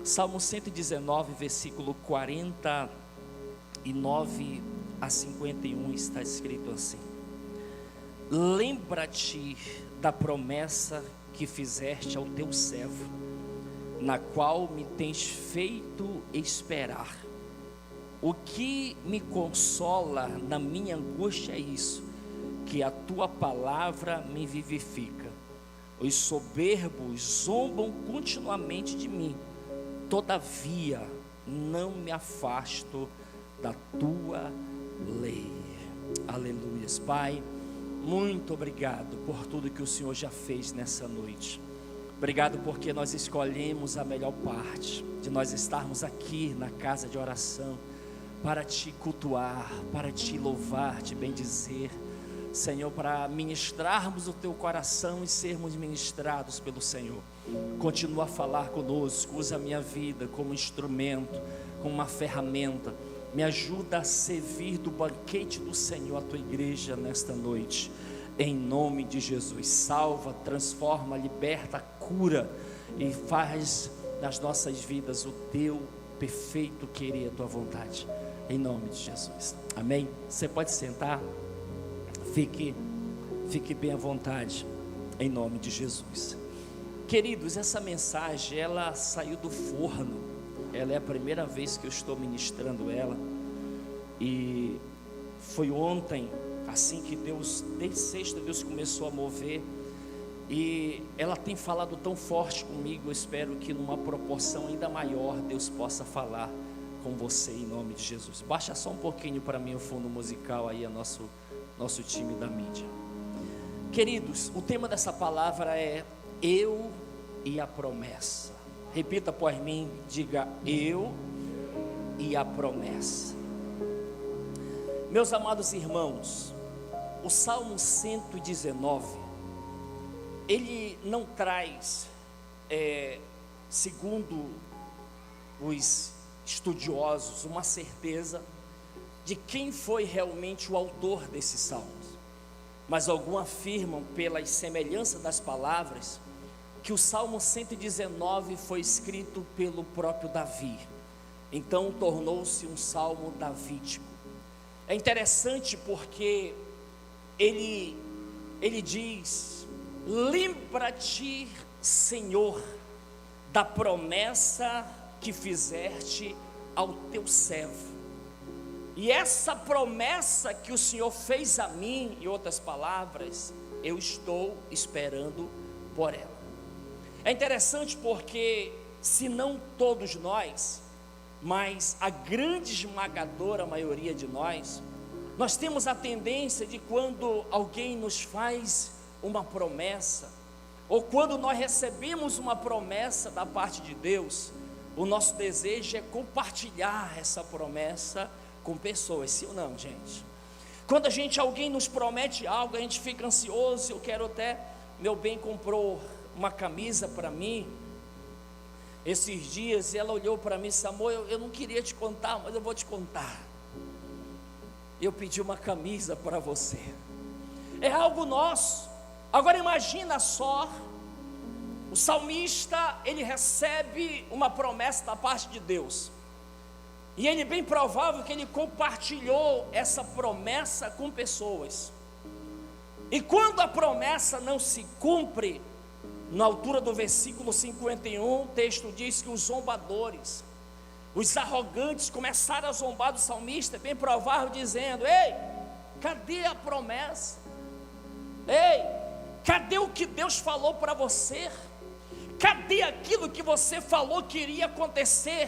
Salmo 119, versículo 49 a 51 está escrito assim: lembra-te da promessa que fizeste ao teu servo, na qual me tens feito esperar. O que me consola na minha angústia é isso, que a tua palavra me vivifica. Os soberbos zombam continuamente de mim, todavia não me afasto da tua lei. Aleluias. Pai, muito obrigado por tudo que o Senhor já fez nessa noite. Obrigado porque nós escolhemos a melhor parte de nós estarmos aqui na casa de oração para te cultuar, para te louvar, te bendizer, Senhor, para ministrarmos o teu coração e sermos ministrados pelo Senhor. Continua a falar conosco, usa a minha vida como instrumento, como uma ferramenta. Me ajuda a servir do banquete do Senhor a tua igreja nesta noite, em nome de Jesus. Salva, transforma, liberta, cura e faz nas nossas vidas o teu perfeito querer, a tua vontade, em nome de Jesus, amém? Você pode sentar, fique bem à vontade, em nome de Jesus. Queridos, essa mensagem, ela saiu do forno, ela é a primeira vez que eu estou ministrando ela, e foi ontem, assim que Deus, desde sexta, Deus começou a mover, e ela tem falado tão forte comigo. Eu espero que numa proporção ainda maior, Deus possa falar com você, em nome de Jesus. Baixa só um pouquinho para mim o fundo musical aí, nosso time da mídia. Queridos, o tema dessa palavra é eu e a promessa. Repita após mim, diga: eu e a promessa. Meus amados irmãos, o Salmo 119, ele não traz, segundo os estudiosos, uma certeza de quem foi realmente o autor desses salmos, mas alguns afirmam, pelas semelhanças das palavras, que o Salmo 119 foi escrito pelo próprio Davi, então tornou-se um salmo davídico. É interessante porque ele diz: lembra-te, Senhor, da promessa que fizeste ao teu servo. E essa promessa que o Senhor fez a mim, em outras palavras, eu estou esperando por ela. É interessante porque, se não todos nós, mas a grande esmagadora maioria de nós temos a tendência de, quando alguém nos faz uma promessa, ou quando nós recebemos uma promessa da parte de Deus, o nosso desejo é compartilhar essa promessa com pessoas, sim ou não, gente? Quando alguém nos promete algo, a gente fica ansioso. Eu quero até, meu bem comprou uma camisa para mim esses dias, e ela olhou para mim e disse: amor, eu não queria te contar, mas eu vou te contar. Eu pedi uma camisa para você. É algo nosso. Agora imagina só, o salmista, ele recebe uma promessa da parte de Deus, e ele, bem provável que ele compartilhou essa promessa com pessoas, e quando a promessa não se cumpre, na altura do versículo 51, o texto diz que os zombadores, os arrogantes, começaram a zombar do salmista, bem provável, dizendo: ei, cadê a promessa? Ei, cadê o que Deus falou para você? Cadê aquilo que você falou que iria acontecer?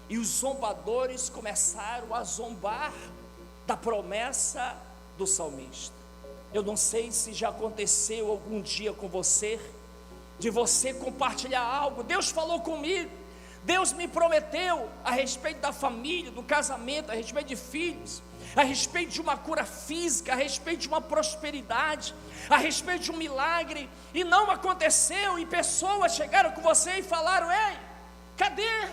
E os zombadores começaram a zombar da promessa do salmista. Eu não sei se já aconteceu algum dia com você, de você compartilhar algo. Deus falou comigo, Deus me prometeu a respeito da família, do casamento, a respeito de filhos, a respeito de uma cura física, a respeito de uma prosperidade, a respeito de um milagre, e não aconteceu. E pessoas chegaram com você e falaram: ei, cadê?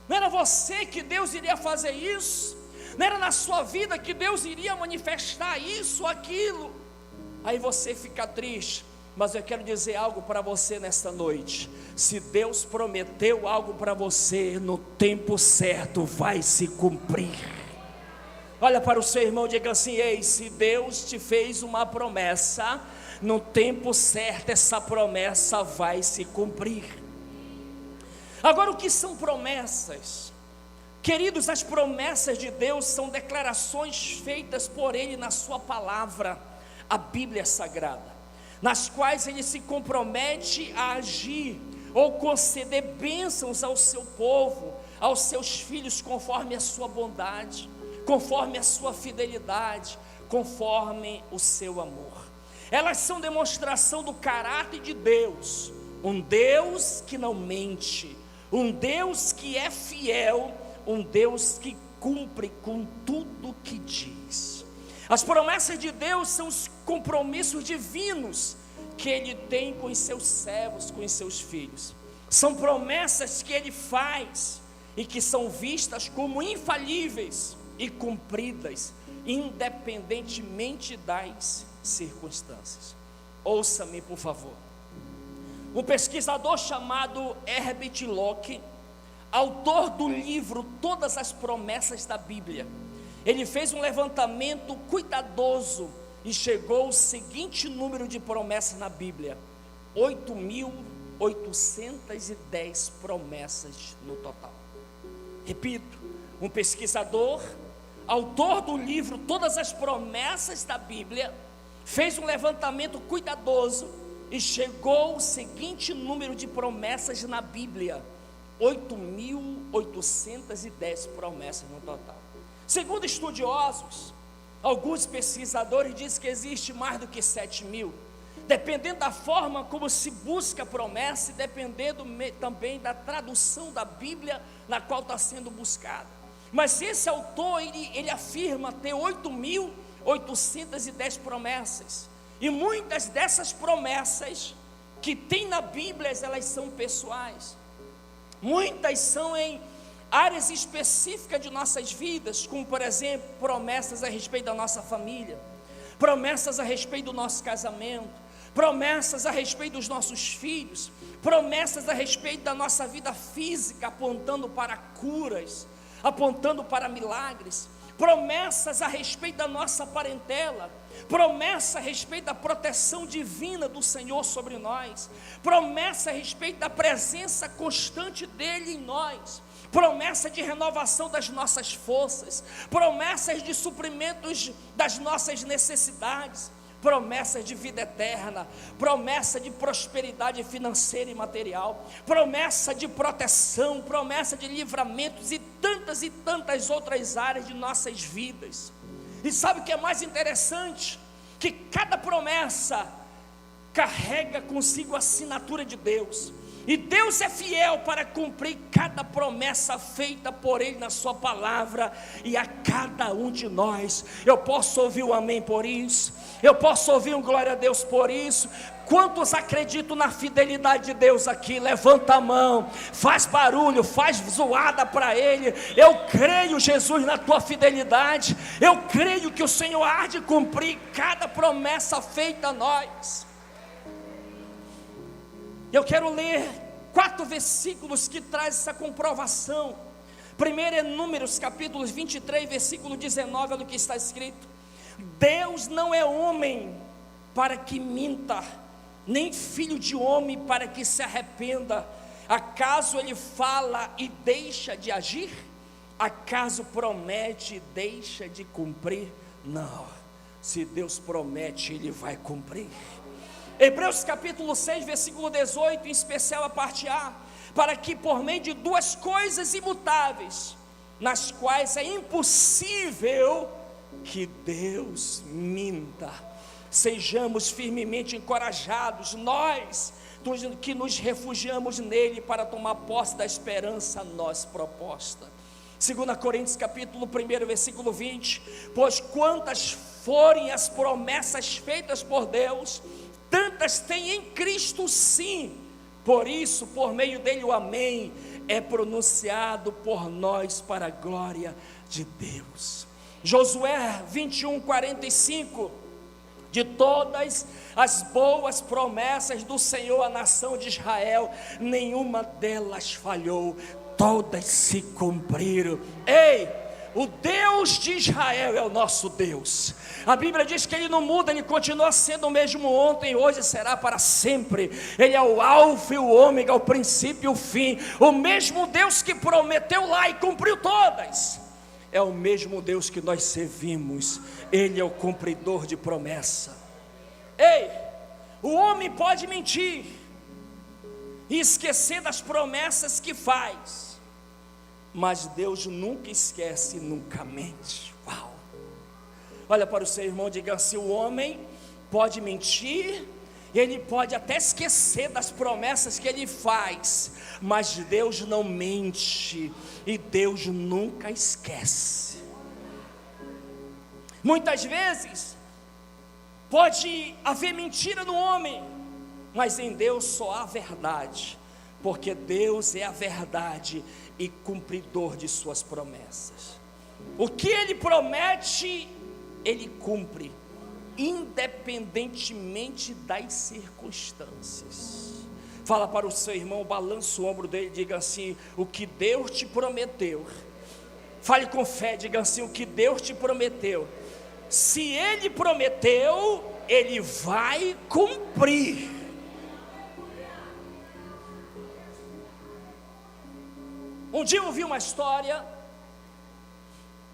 Não era você que Deus iria fazer isso? Não era na sua vida que Deus iria manifestar isso ou aquilo? Aí você fica triste, Mas eu quero dizer algo para você nesta noite: se Deus prometeu algo para você, no tempo certo vai se cumprir. Olha para o seu irmão e diga assim: ei, se Deus te fez uma promessa, no tempo certo essa promessa vai se cumprir. Agora, o que são promessas? Queridos, as promessas de Deus são declarações feitas por Ele na sua palavra, a Bíblia Sagrada, nas quais Ele se compromete a agir ou conceder bênçãos ao seu povo, aos seus filhos, conforme a sua bondade, conforme a sua fidelidade, conforme o seu amor. Elas são demonstração do caráter de Deus, um Deus que não mente, um Deus que é fiel, um Deus que cumpre com tudo que diz. As promessas de Deus são os compromissos divinos que Ele tem com os seus servos, com os seus filhos. São promessas que Ele faz e que são vistas como infalíveis e cumpridas, independentemente das circunstâncias. Ouça-me, por favor. Um pesquisador chamado Herbert Locke, autor do livro Todas as Promessas da Bíblia, ele fez um levantamento cuidadoso e chegou ao seguinte número de promessas na Bíblia: 8.810 promessas no total. Repito, um pesquisador, autor do livro Todas as Promessas da Bíblia, fez um levantamento cuidadoso e chegou ao seguinte número de promessas na Bíblia: 8.810 promessas no total. Segundo estudiosos, alguns pesquisadores dizem que existe mais do que 7.000, dependendo da forma como se busca a promessa e dependendo também da tradução da Bíblia na qual está sendo buscada. Mas esse autor, ele afirma ter 8.810 promessas, e muitas dessas promessas que tem na Bíblia, elas são pessoais. Muitas são em áreas específicas de nossas vidas, como por exemplo, promessas a respeito da nossa família, promessas a respeito do nosso casamento, promessas a respeito dos nossos filhos, promessas a respeito da nossa vida física, apontando para curas, apontando para milagres, promessas a respeito da nossa parentela, promessa a respeito da proteção divina do Senhor sobre nós, promessa a respeito da presença constante dEle em nós, promessa de renovação das nossas forças, promessas de suprimentos das nossas necessidades, promessas de vida eterna, promessa de prosperidade financeira e material, promessa de proteção, promessa de livramentos e tantas outras áreas de nossas vidas. E sabe o que é mais interessante? Que cada promessa carrega consigo a assinatura de Deus, e Deus é fiel para cumprir cada promessa feita por Ele na sua palavra, e a cada um de nós. Eu posso ouvir um amém por isso? Eu posso ouvir um glória a Deus por isso? Quantos acreditam na fidelidade de Deus aqui? Levanta a mão, faz barulho, faz zoada para Ele. Eu creio, Jesus, na tua fidelidade. Eu creio que o Senhor há de cumprir cada promessa feita a nós. Eu quero ler 4 versículos que trazem essa comprovação. Primeiro é Números capítulo 23, versículo 19, olha o que está escrito: Deus não é homem para que minta, nem filho de homem para que se arrependa. Acaso Ele fala e deixa de agir? Acaso promete e deixa de cumprir? Não, se Deus promete, Ele vai cumprir. Hebreus capítulo 6, versículo 18, em especial a parte A: para que por meio de 2 coisas imutáveis, nas quais é impossível que Deus minta, sejamos firmemente encorajados, nós que nos refugiamos nele para tomar posse da esperança a nós proposta. 2 Coríntios capítulo 1, versículo 20: pois quantas forem as promessas feitas por Deus, tantas tem em Cristo sim. Por isso, por meio dele, o amém é pronunciado por nós para a glória de Deus. Josué 21:45 De todas as boas promessas do Senhor à nação de Israel, nenhuma delas falhou, todas se cumpriram. Ei, o Deus de Israel é o nosso Deus. A Bíblia diz que Ele não muda, Ele continua sendo o mesmo ontem, hoje e será para sempre. Ele é o alfa e o ômega, o princípio e o fim. O mesmo Deus que prometeu lá e cumpriu todas, é o mesmo Deus que nós servimos. Ele é o cumpridor de promessa. Ei, o homem pode mentir e esquecer das promessas que faz, mas Deus nunca esquece, nunca mente. Uau! Olha para o seu irmão e diga assim: o homem pode mentir, ele pode até esquecer das promessas que ele faz, mas Deus não mente e Deus nunca esquece. Muitas vezes pode haver mentira no homem, mas em Deus só há verdade, porque Deus é a verdade e cumpridor de suas promessas. O que Ele promete, Ele cumpre, independentemente das circunstâncias. Fala para o seu irmão, balança o ombro dele e diga assim: o que Deus te prometeu. Fale com fé, diga assim: o que Deus te prometeu, se Ele prometeu, Ele vai cumprir. Um dia eu ouvi uma história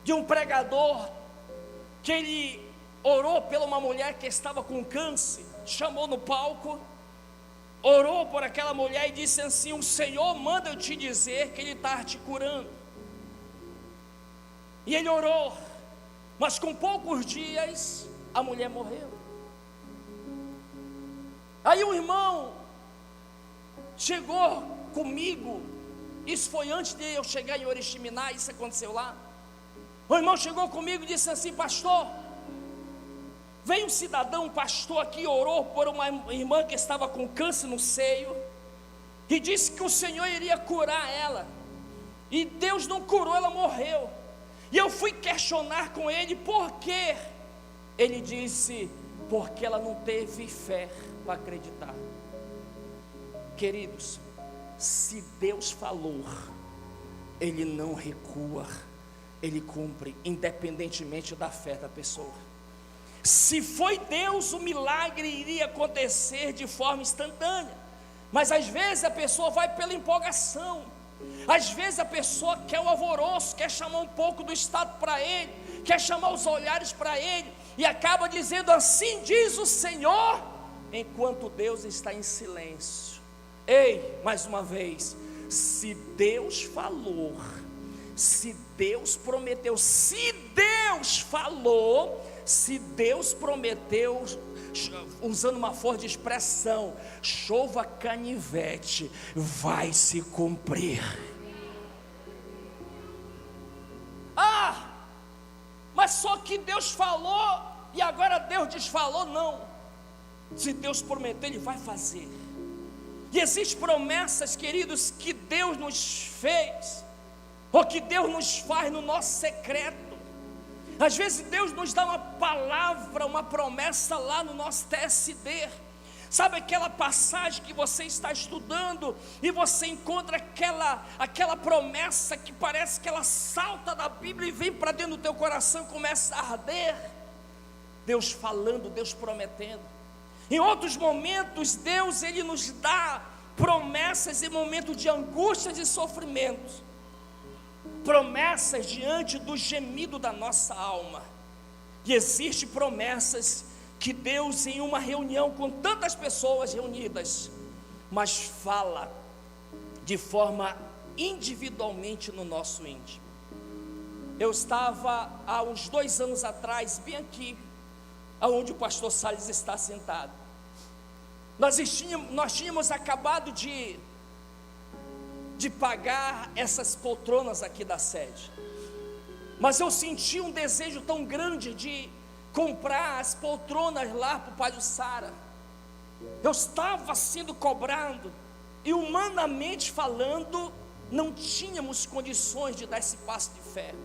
de um pregador que ele orou por uma mulher que estava com câncer, chamou no palco, orou por aquela mulher e disse assim: o Senhor manda eu te dizer que Ele está te curando. E ele orou, mas com poucos dias a mulher morreu. Aí o irmão chegou comigo, isso foi antes de eu chegar em Oriximiná, isso aconteceu lá. O irmão chegou comigo e disse assim: pastor, veio um cidadão, um pastor aqui, orou por uma irmã que estava com câncer no seio, e disse que o Senhor iria curar ela, e Deus não curou, ela morreu. E eu fui questionar com ele por quê. Ele disse: porque ela não teve fé para acreditar. Queridos, se Deus falou, Ele não recua, Ele cumpre, independentemente da fé da pessoa. Se foi Deus, o milagre iria acontecer de forma instantânea, mas às vezes a pessoa vai pela empolgação, às vezes a pessoa quer o alvoroço, quer chamar um pouco do estado para ele, quer chamar os olhares para ele, e acaba dizendo: assim diz o Senhor, enquanto Deus está em silêncio. Ei, mais uma vez, se Deus falou, se Deus prometeu, se Deus falou, se Deus prometeu, usando uma forma de expressão, chova canivete, vai se cumprir. Ah, mas só que Deus falou e agora Deus desfalou. Não, se Deus prometeu, Ele vai fazer. E existem promessas, queridos, que Deus nos fez, ou que Deus nos faz no nosso secreto. Às vezes Deus nos dá uma palavra, uma promessa lá no nosso TSD. Sabe aquela passagem que você está estudando e você encontra aquela promessa que parece que ela salta da Bíblia e vem para dentro do teu coração e começa a arder? Deus falando, Deus prometendo. Em outros momentos, Deus Ele nos dá promessas em momentos de angústias e sofrimentos, promessas diante do gemido da nossa alma. E existem promessas que Deus, em uma reunião com tantas pessoas reunidas, mas fala de forma individualmente no nosso íntimo. Eu estava há uns 2 anos atrás, bem aqui, aonde o pastor Salles está sentado. Nós tínhamos acabado de pagar essas poltronas aqui da sede, mas eu senti um desejo tão grande de comprar as poltronas lá para o Pajuçara. Eu estava sendo cobrado, e humanamente falando, não tínhamos condições de dar esse passo de fé.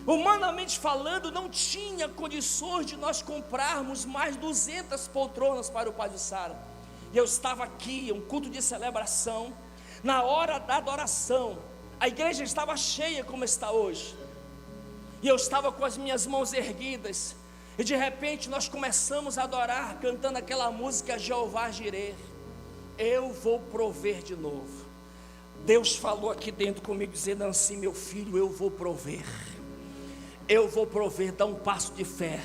Humanamente falando, não tinha condições de nós comprarmos mais 200 poltronas para o Pai de Sara. E eu estava aqui, um culto de celebração, na hora da adoração, a igreja estava cheia como está hoje, e eu estava com as minhas mãos erguidas, e de repente nós começamos a adorar, cantando aquela música Jeová Jireh, eu vou prover de novo. Deus falou aqui dentro comigo, dizendo assim: meu filho, eu vou prover, dá um passo de fé.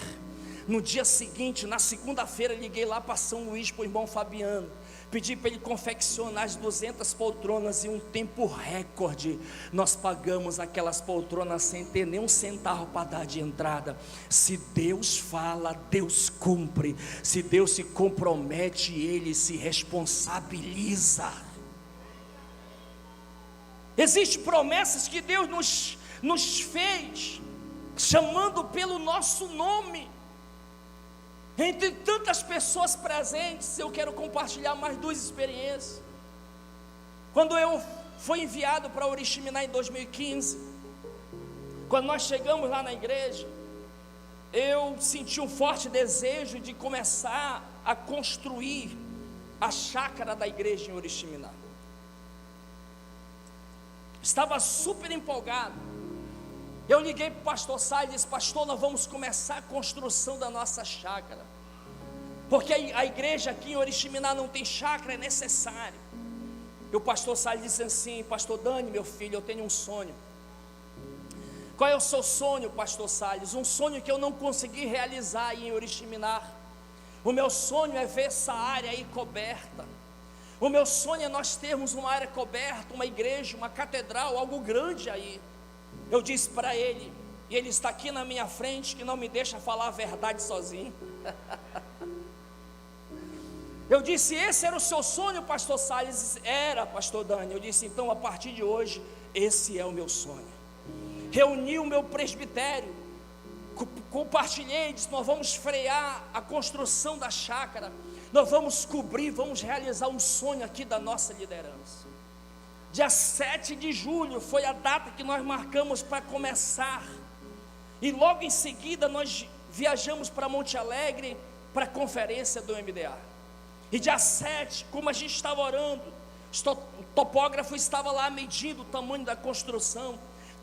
No dia seguinte, na segunda-feira, liguei lá para São Luís, para o irmão Fabiano, pedi para ele confeccionar as 200 poltronas, e um tempo recorde, nós pagamos aquelas poltronas sem ter nem um centavo para dar de entrada. Se Deus fala, Deus cumpre. Se Deus se compromete, Ele se responsabiliza. Existem promessas que Deus nos fez, chamando pelo nosso nome. Entre tantas pessoas presentes, eu quero compartilhar mais duas experiências. Quando eu fui enviado para Oriximiná em 2015, quando nós chegamos lá na igreja, eu senti um forte desejo de começar a construir a chácara da igreja em Oriximiná. Estava super empolgado. Eu liguei para o pastor Sai e disse: pastor, nós vamos começar a construção da nossa chácara, porque a igreja aqui em Oriximiná não tem chácara, é necessário. E o pastor Sai disse assim: pastor Dani, meu filho, eu tenho um sonho. Qual é o seu sonho, pastor Salles? Um sonho que eu não consegui realizar aí em Oriximiná. O meu sonho é ver essa área aí coberta. O meu sonho é nós termos uma área coberta, uma igreja, uma catedral, algo grande aí. Eu disse para ele, e ele está aqui na minha frente, que não me deixa falar a verdade sozinho. Eu disse: esse era o seu sonho, pastor Salles? Era, pastor Dani. Eu disse: então, a partir de hoje, esse é o meu sonho. Reuni o meu presbitério, compartilhei, disse: nós vamos frear a construção da chácara, nós vamos cobrir, vamos realizar um sonho aqui da nossa liderança. Dia 7 de julho foi a data que nós marcamos para começar, e logo em seguida nós viajamos para Monte Alegre, para a conferência do MDA. E dia 7, como a gente estava orando, o topógrafo estava lá medindo o tamanho da construção,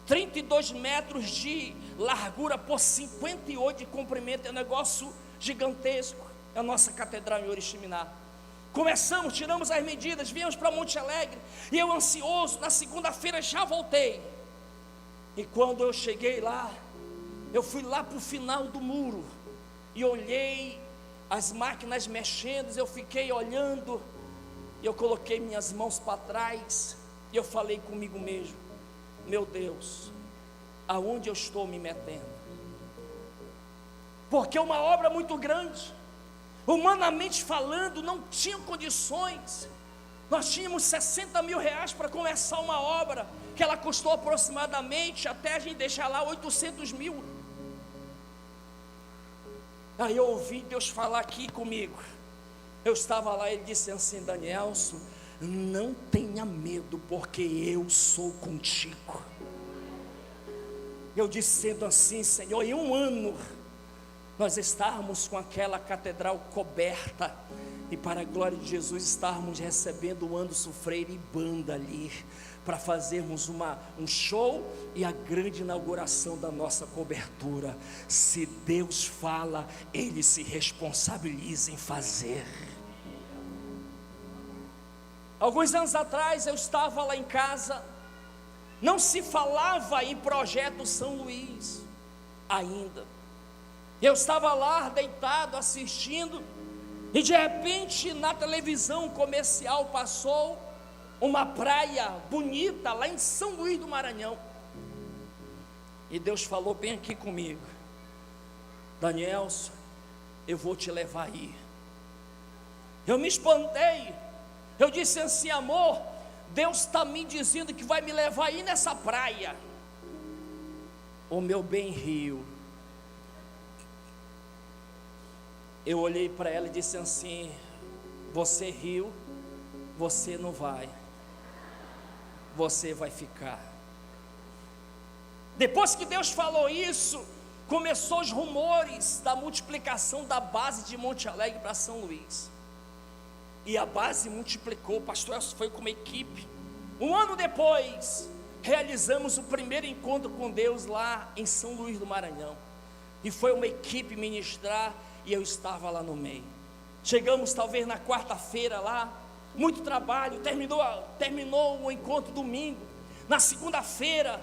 32 metros de largura por 58 de comprimento, é um negócio gigantesco, é a nossa catedral em Oriximiná. Começamos, tiramos as medidas, viemos para Monte Alegre, e eu ansioso, na segunda-feira já voltei. E quando eu cheguei lá, eu fui lá para o final do muro, e olhei as máquinas mexendo, eu fiquei olhando, e eu coloquei minhas mãos para trás, e eu falei comigo mesmo: meu Deus, aonde eu estou me metendo? Porque é uma obra muito grande. Humanamente falando, não tinham condições. Nós tínhamos 60 mil reais para começar uma obra, que ela custou aproximadamente, até a gente deixar lá, 800 mil. Aí eu ouvi Deus falar aqui comigo. Eu estava lá, Ele disse assim: Danielson, não tenha medo, porque eu sou contigo. Eu disse, sendo assim, Senhor, em um ano nós estávamos com aquela catedral coberta, e para a glória de Jesus estarmos recebendo o Anderson Freire e banda ali, para fazermos um show e a grande inauguração da nossa cobertura. Se Deus fala, Ele se responsabiliza em fazer. Alguns anos atrás eu estava lá em casa, não se falava em projeto São Luís ainda. Eu estava lá deitado assistindo, e de repente na televisão comercial passou uma praia bonita lá em São Luís do Maranhão. E Deus falou bem aqui comigo: Danielson, eu vou te levar aí. Eu me espantei, eu disse assim: amor, Deus está me dizendo que vai me levar aí nessa praia. O meu bem riu. Eu olhei para ela e disse assim: você riu, você não vai, você vai ficar. Depois que Deus falou isso, começou os rumores da multiplicação da base de Monte Alegre para São Luís. E a base multiplicou, o pastor Elcio foi com uma equipe. Um ano depois, realizamos o primeiro encontro com Deus lá em São Luís do Maranhão. E foi uma equipe ministrar, e eu estava lá no meio. Chegamos talvez na quarta-feira lá, muito trabalho, terminou o encontro domingo. Na segunda-feira,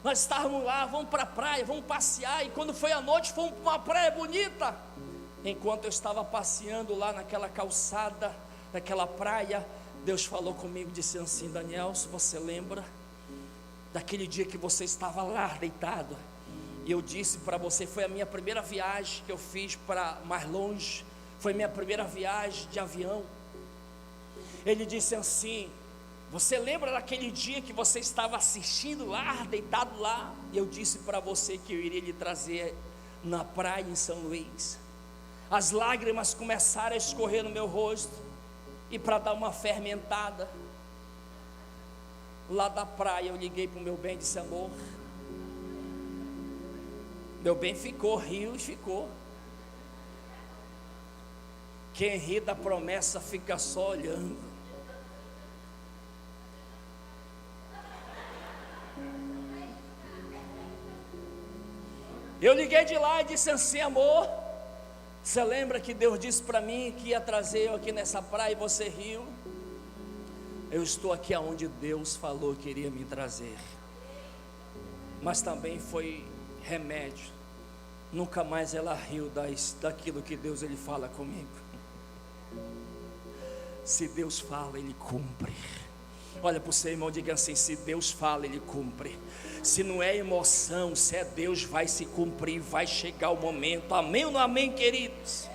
nós estávamos lá, vamos para a praia, vamos passear. E quando foi à noite, fomos para uma praia bonita. Enquanto eu estava passeando lá naquela calçada, naquela praia, Deus falou comigo, disse assim: Daniel, se você lembra daquele dia que você estava lá deitado, e eu disse para você, foi a minha primeira viagem que eu fiz para mais longe, foi minha primeira viagem de avião. Ele disse assim: você lembra daquele dia que você estava assistindo lá, deitado lá? E eu disse para você que eu iria lhe trazer na praia em São Luís. As lágrimas começaram a escorrer no meu rosto, e para dar uma fermentada, lá da praia eu liguei para o meu bem e disse: amor, meu bem ficou, riu e ficou. Quem ri da promessa fica só olhando. Eu liguei de lá e disse assim: amor, você lembra que Deus disse para mim que ia trazer eu aqui nessa praia e você riu? Eu estou aqui aonde Deus falou que iria me trazer. Mas também foi remédio. Nunca mais ela riu daquilo que Deus ele fala comigo. Se Deus fala, Ele cumpre. Olha para o seu irmão, diga assim: se Deus fala, Ele cumpre. Se não é emoção, se é Deus, vai se cumprir, vai chegar o momento. Amém ou não amém, queridos?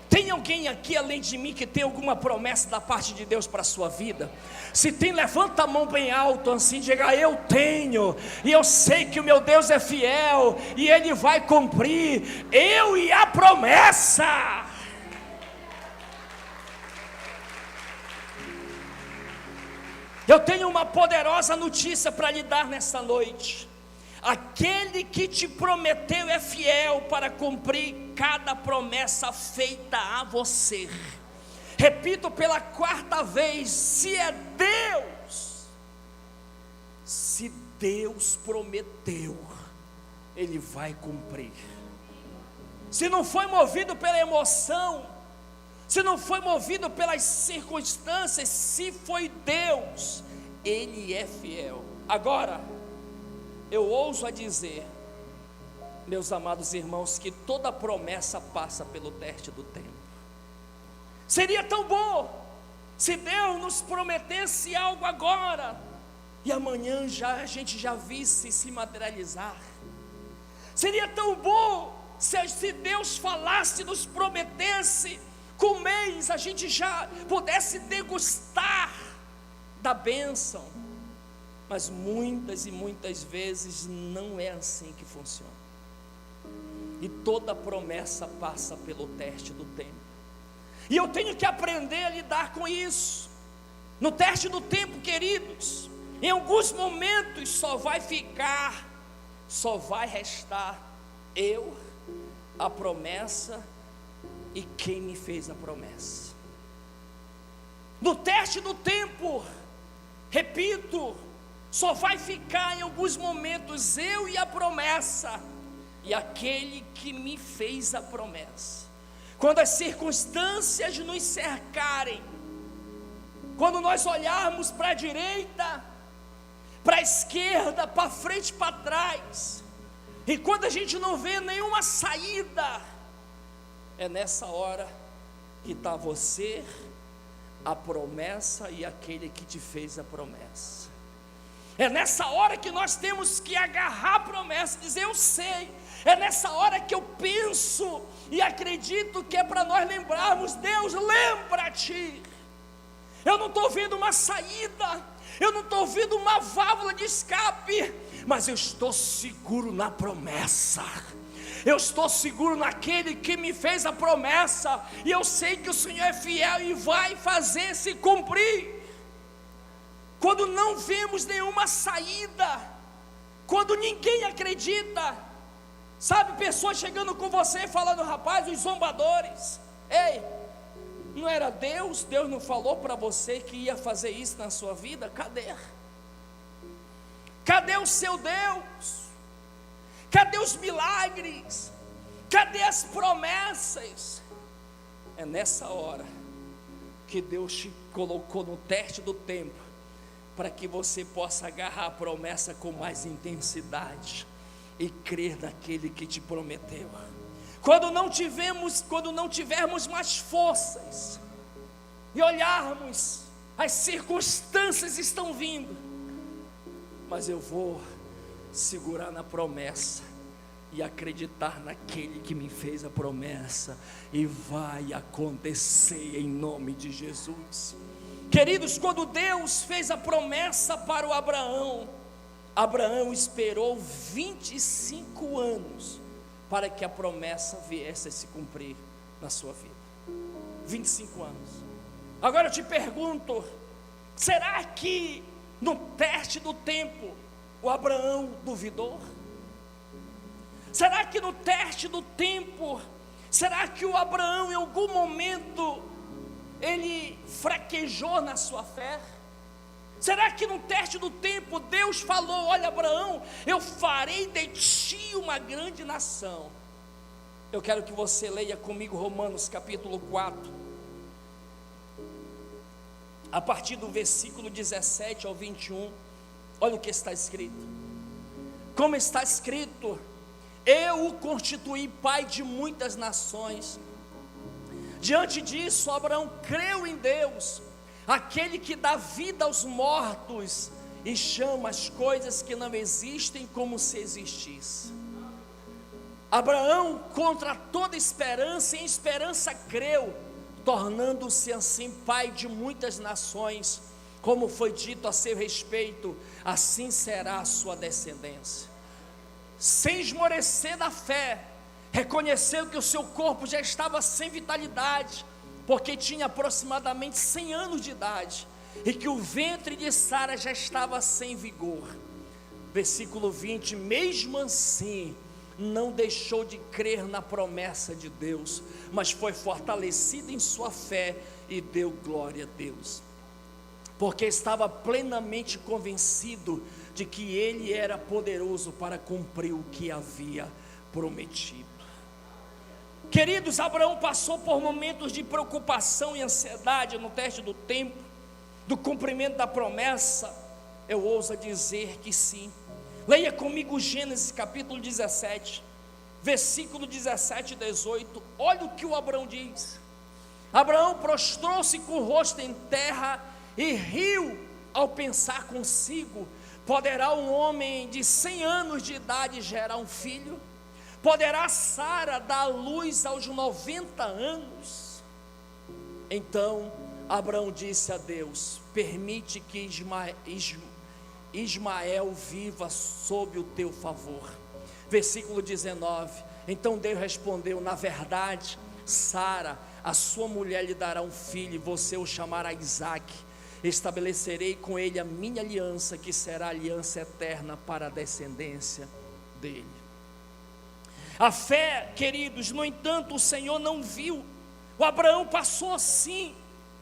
Tem alguém aqui além de mim que tem alguma promessa da parte de Deus para a sua vida? Se tem, levanta a mão bem alto assim, diga: eu tenho, e eu sei que o meu Deus é fiel, e Ele vai cumprir, eu e a promessa. Eu tenho uma poderosa notícia para lhe dar nessa noite. Aquele que te prometeu é fiel para cumprir cada promessa feita a você. Repito pela quarta vez: se é Deus, se Deus prometeu, Ele vai cumprir. Se não foi movido pela emoção, se não foi movido pelas circunstâncias, se foi Deus, Ele é fiel. Agora, eu ouso a dizer, meus amados irmãos, que toda promessa passa pelo teste do tempo. Seria tão bom se Deus nos prometesse algo agora, e amanhã a gente já visse se materializar. Seria tão bom se Deus falasse, nos prometesse, com um mês a gente já pudesse degustar da bênção. Mas muitas e muitas vezes não é assim que funciona. E toda promessa passa pelo teste do tempo. E eu tenho que aprender a lidar com isso. No teste do tempo, queridos, em alguns momentos só vai restar eu, a promessa e quem me fez a promessa. No teste do tempo, repito, só vai ficar em alguns momentos eu e a promessa, e aquele que me fez a promessa. Quando as circunstâncias nos cercarem, quando nós olharmos para a direita, para a esquerda, para frente, para trás, e quando a gente não vê nenhuma saída, é nessa hora que está você, a promessa e aquele que te fez a promessa. É nessa hora que nós temos que agarrar a promessa, dizer eu sei. É nessa hora que eu penso e acredito que é para nós lembrarmos: Deus, lembra-te. Eu não estou vendo uma saída, eu não estou vendo uma válvula de escape, mas eu estou seguro na promessa. Eu estou seguro naquele que me fez a promessa, e eu sei que o Senhor é fiel e vai fazer se cumprir. Quando não vemos nenhuma saída, quando ninguém acredita, sabe, pessoas chegando com você e falando: rapaz, os zombadores, ei, não era Deus? Deus não falou para você que ia fazer isso na sua vida? Cadê? Cadê o seu Deus? Cadê os milagres? Cadê as promessas? É nessa hora que Deus te colocou no teste do tempo, para que você possa agarrar a promessa com mais intensidade e crer naquele que te prometeu. Quando não tivermos mais forças e olharmos, as circunstâncias estão vindo, mas eu vou segurar na promessa e acreditar naquele que me fez a promessa, e vai acontecer em nome de Jesus. Queridos, quando Deus fez a promessa para o Abraão, Abraão esperou 25 anos para que a promessa viesse a se cumprir na sua vida. 25 anos. Agora eu te pergunto, será que no teste do tempo o Abraão duvidou? Será que no teste do tempo, será que o Abraão em algum momento ele fraquejou na sua fé? Será que no teste do tempo Deus falou: olha, Abraão, eu farei de ti uma grande nação? Eu quero que você leia comigo Romanos capítulo 4, a partir do versículo 17 ao 21. Olha o que está escrito. Como está escrito: eu o constituí pai de muitas nações. Diante disso, Abraão creu em Deus, aquele que dá vida aos mortos e chama as coisas que não existem como se existisse. Abraão, contra toda esperança, em esperança creu, tornando-se assim pai de muitas nações, como foi dito a seu respeito: assim será a sua descendência. Sem esmorecer da fé, reconheceu que o seu corpo já estava sem vitalidade, porque tinha aproximadamente 100 anos de idade, e que o ventre de Sara já estava sem vigor. Versículo 20: mesmo assim, não deixou de crer na promessa de Deus, mas foi fortalecido em sua fé e deu glória a Deus, porque estava plenamente convencido de que Ele era poderoso para cumprir o que havia prometido. Queridos, Abraão passou por momentos de preocupação e ansiedade no teste do tempo, do cumprimento da promessa. Eu ouso dizer que sim. Leia comigo Gênesis capítulo 17, versículo 17 e 18. Olha o que o Abraão diz. Abraão prostrou-se com o rosto em terra e riu ao pensar consigo: poderá um homem de 100 anos de idade gerar um filho? Poderá Sara dar luz aos 90 anos? Então Abraão disse a Deus: permite que Ismael viva sob o teu favor. Versículo 19: então Deus respondeu: na verdade, Sara, a sua mulher, lhe dará um filho, e você o chamará Isaque. Estabelecerei com ele a minha aliança, que será aliança eterna para a descendência dele. A fé, queridos, no entanto, o Senhor não viu. O Abraão passou assim,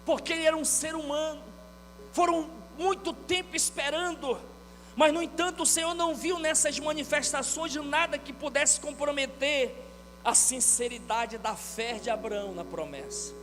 porque ele era um ser humano. Foram muito tempo esperando, mas no entanto o Senhor não viu nessas manifestações de nada que pudesse comprometer a sinceridade da fé de Abraão na promessa.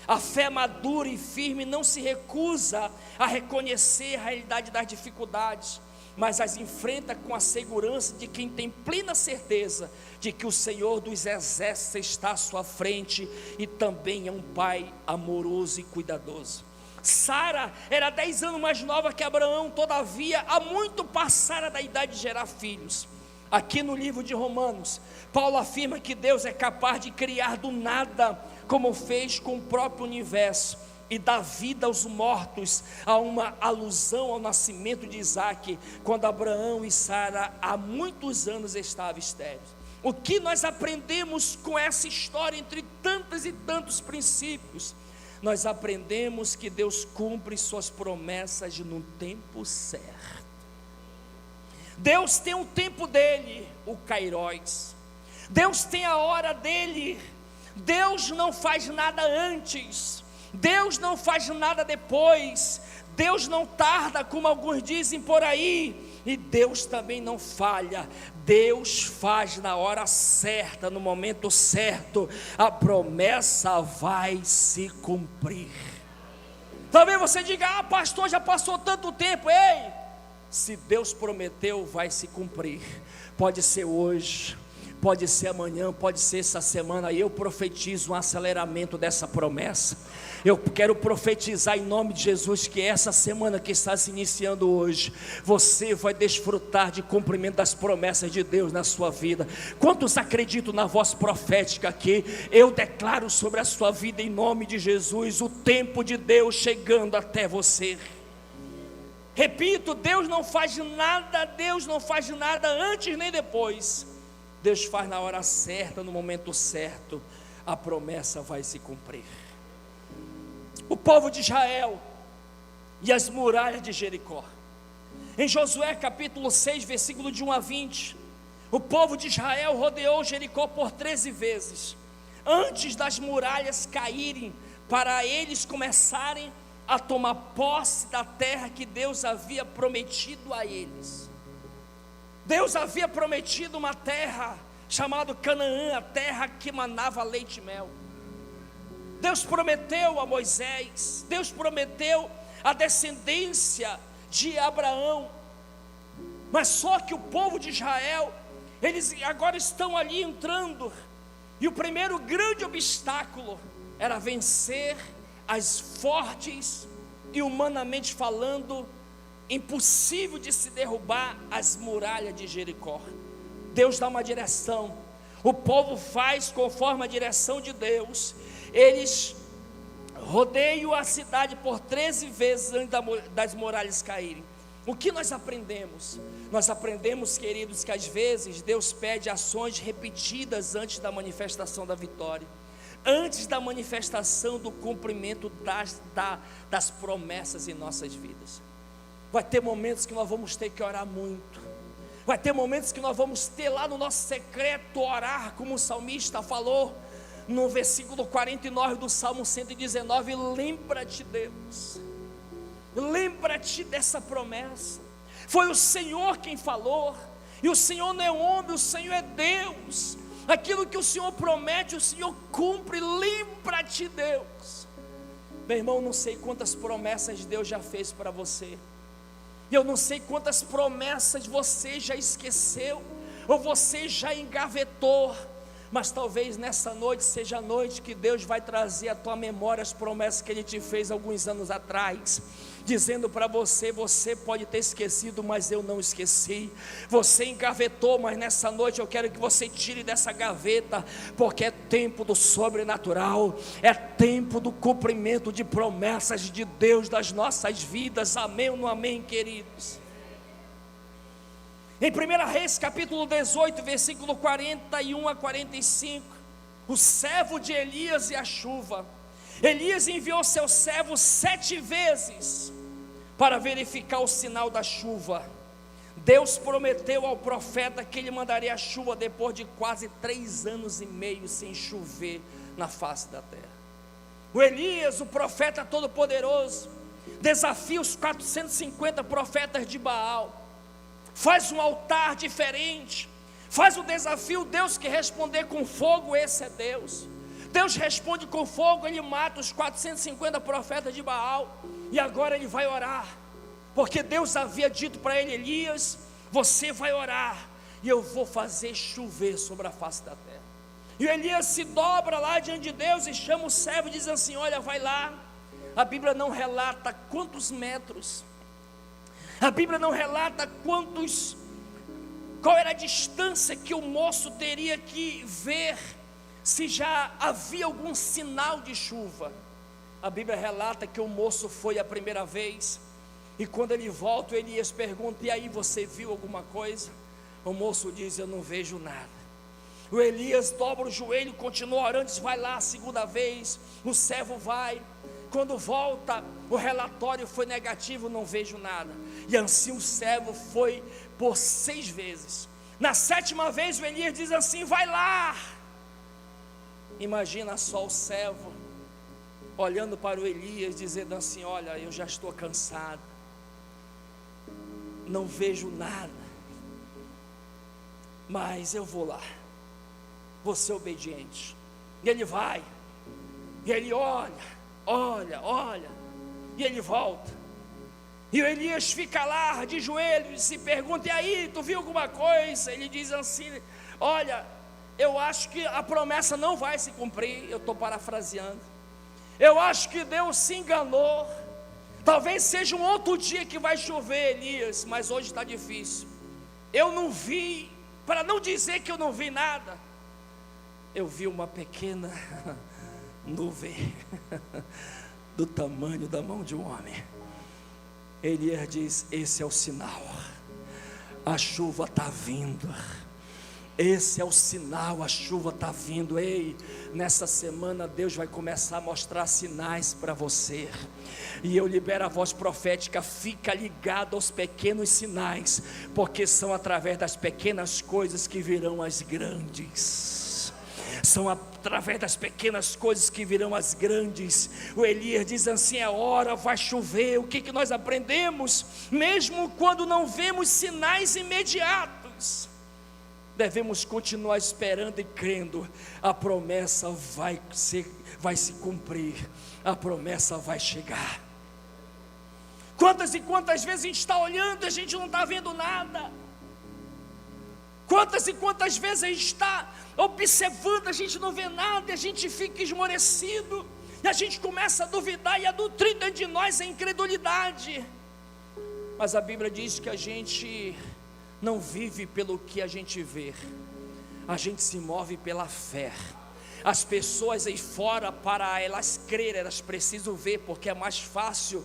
A fé madura e firme não se recusa a reconhecer a realidade das dificuldades, mas as enfrenta com a segurança de quem tem plena certeza de que o Senhor dos exércitos está à sua frente e também é um pai amoroso e cuidadoso. Sara era 10 anos mais nova que Abraão, todavia há muito passara da idade de gerar filhos. Aqui no livro de Romanos, Paulo afirma que Deus é capaz de criar do nada, como fez com o próprio universo, e dar vida aos mortos. Há uma alusão ao nascimento de Isaque, quando Abraão e Sara há muitos anos estavam estéreis. O que nós aprendemos com essa história, entre tantos e tantos princípios? Nós aprendemos que Deus cumpre suas promessas no tempo certo. Deus tem o tempo dele, o Kairos. Deus tem a hora dele. Deus não faz nada antes, Deus não faz nada depois, Deus não tarda, como alguns dizem por aí, e Deus também não falha. Deus faz na hora certa, no momento certo, a promessa vai se cumprir. Talvez você diga: ah, pastor, já passou tanto tempo. Ei, se Deus prometeu, vai se cumprir. Pode ser hoje, pode ser amanhã, pode ser essa semana. E eu profetizo um aceleramento dessa promessa. Eu quero profetizar em nome de Jesus que essa semana que está se iniciando hoje, você vai desfrutar de cumprimento das promessas de Deus na sua vida. Quantos acreditam na voz profética aqui? Eu declaro sobre a sua vida em nome de Jesus o tempo de Deus chegando até você. Repito, Deus não faz nada antes nem depois. Deus faz na hora certa, no momento certo, a promessa vai se cumprir. O povo de Israel e as muralhas de Jericó. Em Josué capítulo 6, versículo de 1 a 20, o povo de Israel rodeou Jericó por 13 vezes, antes das muralhas caírem, para eles começarem a tomar posse da terra que Deus havia prometido a eles. Deus havia prometido uma terra chamada Canaã, a terra que manava leite e mel. Deus prometeu a Moisés, Deus prometeu a descendência de Abraão, mas só que o povo de Israel, eles agora estão ali entrando, e o primeiro grande obstáculo era vencer as fortes e, humanamente falando, impossível de se derrubar as muralhas de Jericó. Deus dá uma direção, o povo faz conforme a direção de Deus. Eles rodeiam a cidade por 13 vezes antes das muralhas caírem. O que nós aprendemos? Nós aprendemos, queridos, que às vezes Deus pede ações repetidas antes da manifestação da vitória, antes da manifestação do cumprimento das promessas em nossas vidas. Vai ter momentos que nós vamos ter que orar muito, vai ter momentos que nós vamos ter lá no nosso secreto orar, como o salmista falou no versículo 49 do Salmo 119, lembra-te, Deus, lembra-te dessa promessa, foi o Senhor quem falou, e o Senhor não é homem, o Senhor é Deus, aquilo que o Senhor promete, o Senhor cumpre, lembra-te, Deus. Meu irmão, não sei quantas promessas Deus já fez para você, eu não sei quantas promessas você já esqueceu, ou você já engavetou, mas talvez nessa noite seja a noite que Deus vai trazer à tua memória as promessas que Ele te fez alguns anos atrás, dizendo para você: você pode ter esquecido, mas eu não esqueci. Você engavetou, mas nessa noite eu quero que você tire dessa gaveta, porque é tempo do sobrenatural, é tempo do cumprimento de promessas de Deus das nossas vidas. Amém ou não amém, queridos? Em 1 Reis capítulo 18, versículo 41 a 45, o servo de Elias e a chuva. Elias enviou seu servo 7 vezes para verificar o sinal da chuva. Deus prometeu ao profeta que ele mandaria a chuva depois de quase 3 anos e meio sem chover na face da terra. O Elias, o profeta todo-poderoso, desafia os 450 profetas de Baal, faz um altar diferente, faz o desafio. Deus que responder com fogo, esse é Deus. Deus responde com fogo, ele mata os 450 profetas de Baal, e agora ele vai orar, porque Deus havia dito para ele: Elias, você vai orar, e eu vou fazer chover sobre a face da terra. E Elias se dobra lá diante de Deus e chama o servo e diz assim: olha, vai lá. A Bíblia não relata quantos metros, a Bíblia não relata qual era a distância que o moço teria que ver, se já havia algum sinal de chuva. A Bíblia relata que o moço foi a primeira vez, e quando ele volta, Elias pergunta: e aí, você viu alguma coisa? O moço diz: eu não vejo nada. O Elias dobra o joelho, continua orando, diz: vai lá a segunda vez. O servo vai, quando volta, o relatório foi negativo: não vejo nada. E assim o servo foi por 6 vezes. Na 7ª vez o Elias diz assim: vai lá. Imagina só o servo olhando para o Elias, dizendo assim: olha, eu já estou cansado, não vejo nada, mas eu vou lá, vou ser obediente. E ele vai, e ele olha, e ele volta, e o Elias fica lá de joelhos e pergunta: e aí, tu viu alguma coisa? Ele diz assim: olha, eu acho que a promessa não vai se cumprir. Eu estou parafraseando, eu acho que Deus se enganou, talvez seja um outro dia que vai chover, Elias, mas hoje está difícil. Eu não vi, para não dizer que eu não vi nada, eu vi uma pequena nuvem do tamanho da mão de um homem. Elias diz: esse é o sinal, a chuva está vindo. Esse é o sinal, a chuva está vindo. Ei, nessa semana Deus vai começar a mostrar sinais para você, e eu libero a voz profética: fica ligado aos pequenos sinais, porque são através das pequenas coisas que virão as grandes. São através das pequenas coisas que virão as grandes. O Elias diz assim: é hora, vai chover. O que nós aprendemos? Mesmo quando não vemos sinais imediatos, devemos continuar esperando e crendo. A promessa vai se cumprir, a promessa vai chegar. Quantas e quantas vezes a gente está olhando e a gente não está vendo nada? Quantas e quantas vezes a gente está observando, a gente não vê nada, e a gente fica esmorecido, e a gente começa a duvidar, e a doutrina de nós é incredulidade. Mas a Bíblia diz que a gente não vive pelo que a gente vê, a gente se move pela fé. As pessoas aí fora, para elas crerem, elas precisam ver, porque é mais fácil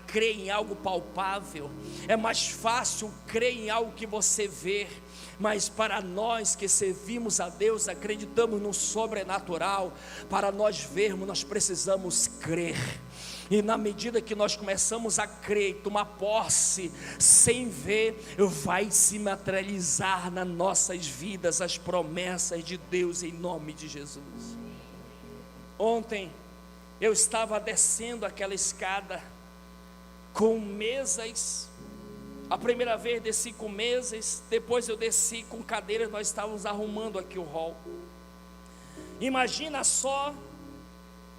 crer em algo palpável, é mais fácil crer em algo que você vê. Mas para nós que servimos a Deus, acreditamos no sobrenatural, para nós vermos, nós precisamos crer. E na medida que nós começamos a crer e tomar posse sem ver, vai se materializar nas nossas vidas as promessas de Deus, em nome de Jesus. Ontem eu estava descendo aquela escada com mesas. A primeira vez desci com mesas, depois eu desci com cadeiras. Nós estávamos arrumando aqui o hall. Imagina só,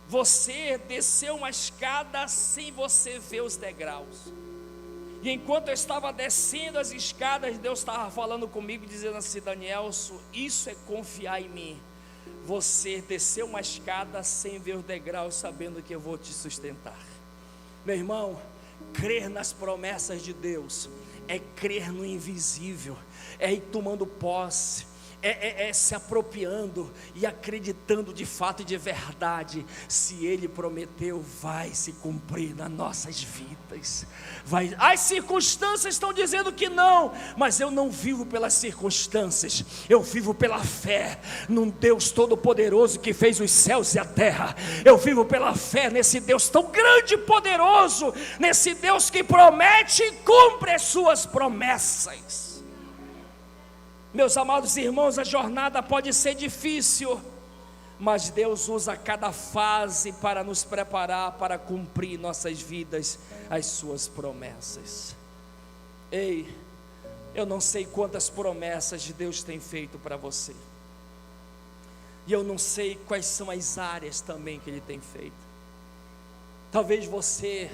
você desceu uma escada sem você ver os degraus. E enquanto eu estava descendo as escadas, Deus estava falando comigo, dizendo assim: Danielson, isso é confiar em mim. Você desceu uma escada sem ver os degraus, sabendo que eu vou te sustentar. Meu irmão, crer nas promessas de Deus é crer no invisível, é ir tomando posse, é se apropriando e acreditando de fato e de verdade. Se Ele prometeu, vai se cumprir nas nossas vidas. As circunstâncias estão dizendo que não, mas eu não vivo pelas circunstâncias, eu vivo pela fé num Deus todo-poderoso que fez os céus e a terra. Eu vivo pela fé nesse Deus tão grande e poderoso, nesse Deus que promete e cumpre as suas promessas. Meus amados irmãos, a jornada pode ser difícil, mas Deus usa cada fase para nos preparar para cumprir em nossas vidas as suas promessas. Ei, eu não sei quantas promessas de Deus tem feito para você, e eu não sei quais são as áreas também que Ele tem feito. Talvez você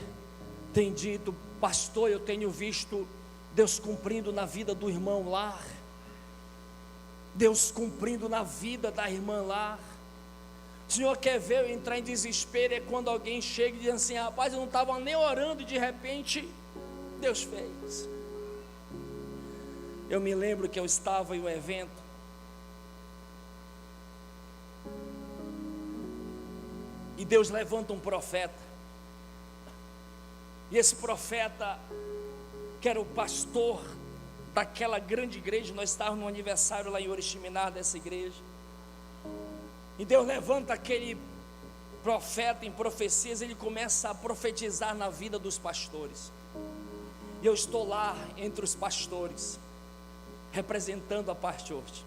tenha dito: pastor, eu tenho visto Deus cumprindo na vida do irmão lá, Deus cumprindo na vida da irmã lá. O Senhor quer ver eu entrar em desespero? É quando alguém chega e diz assim: rapaz, eu não estava nem orando, e de repente Deus fez. Eu me lembro que eu estava em um evento, e Deus levanta um profeta, e esse profeta, que era o pastor daquela grande igreja, nós estávamos no aniversário lá em Oriximiná dessa igreja, e Deus levanta aquele profeta em profecias. Ele começa a profetizar na vida dos pastores, E eu estou lá entre os pastores, representando a Paz Church.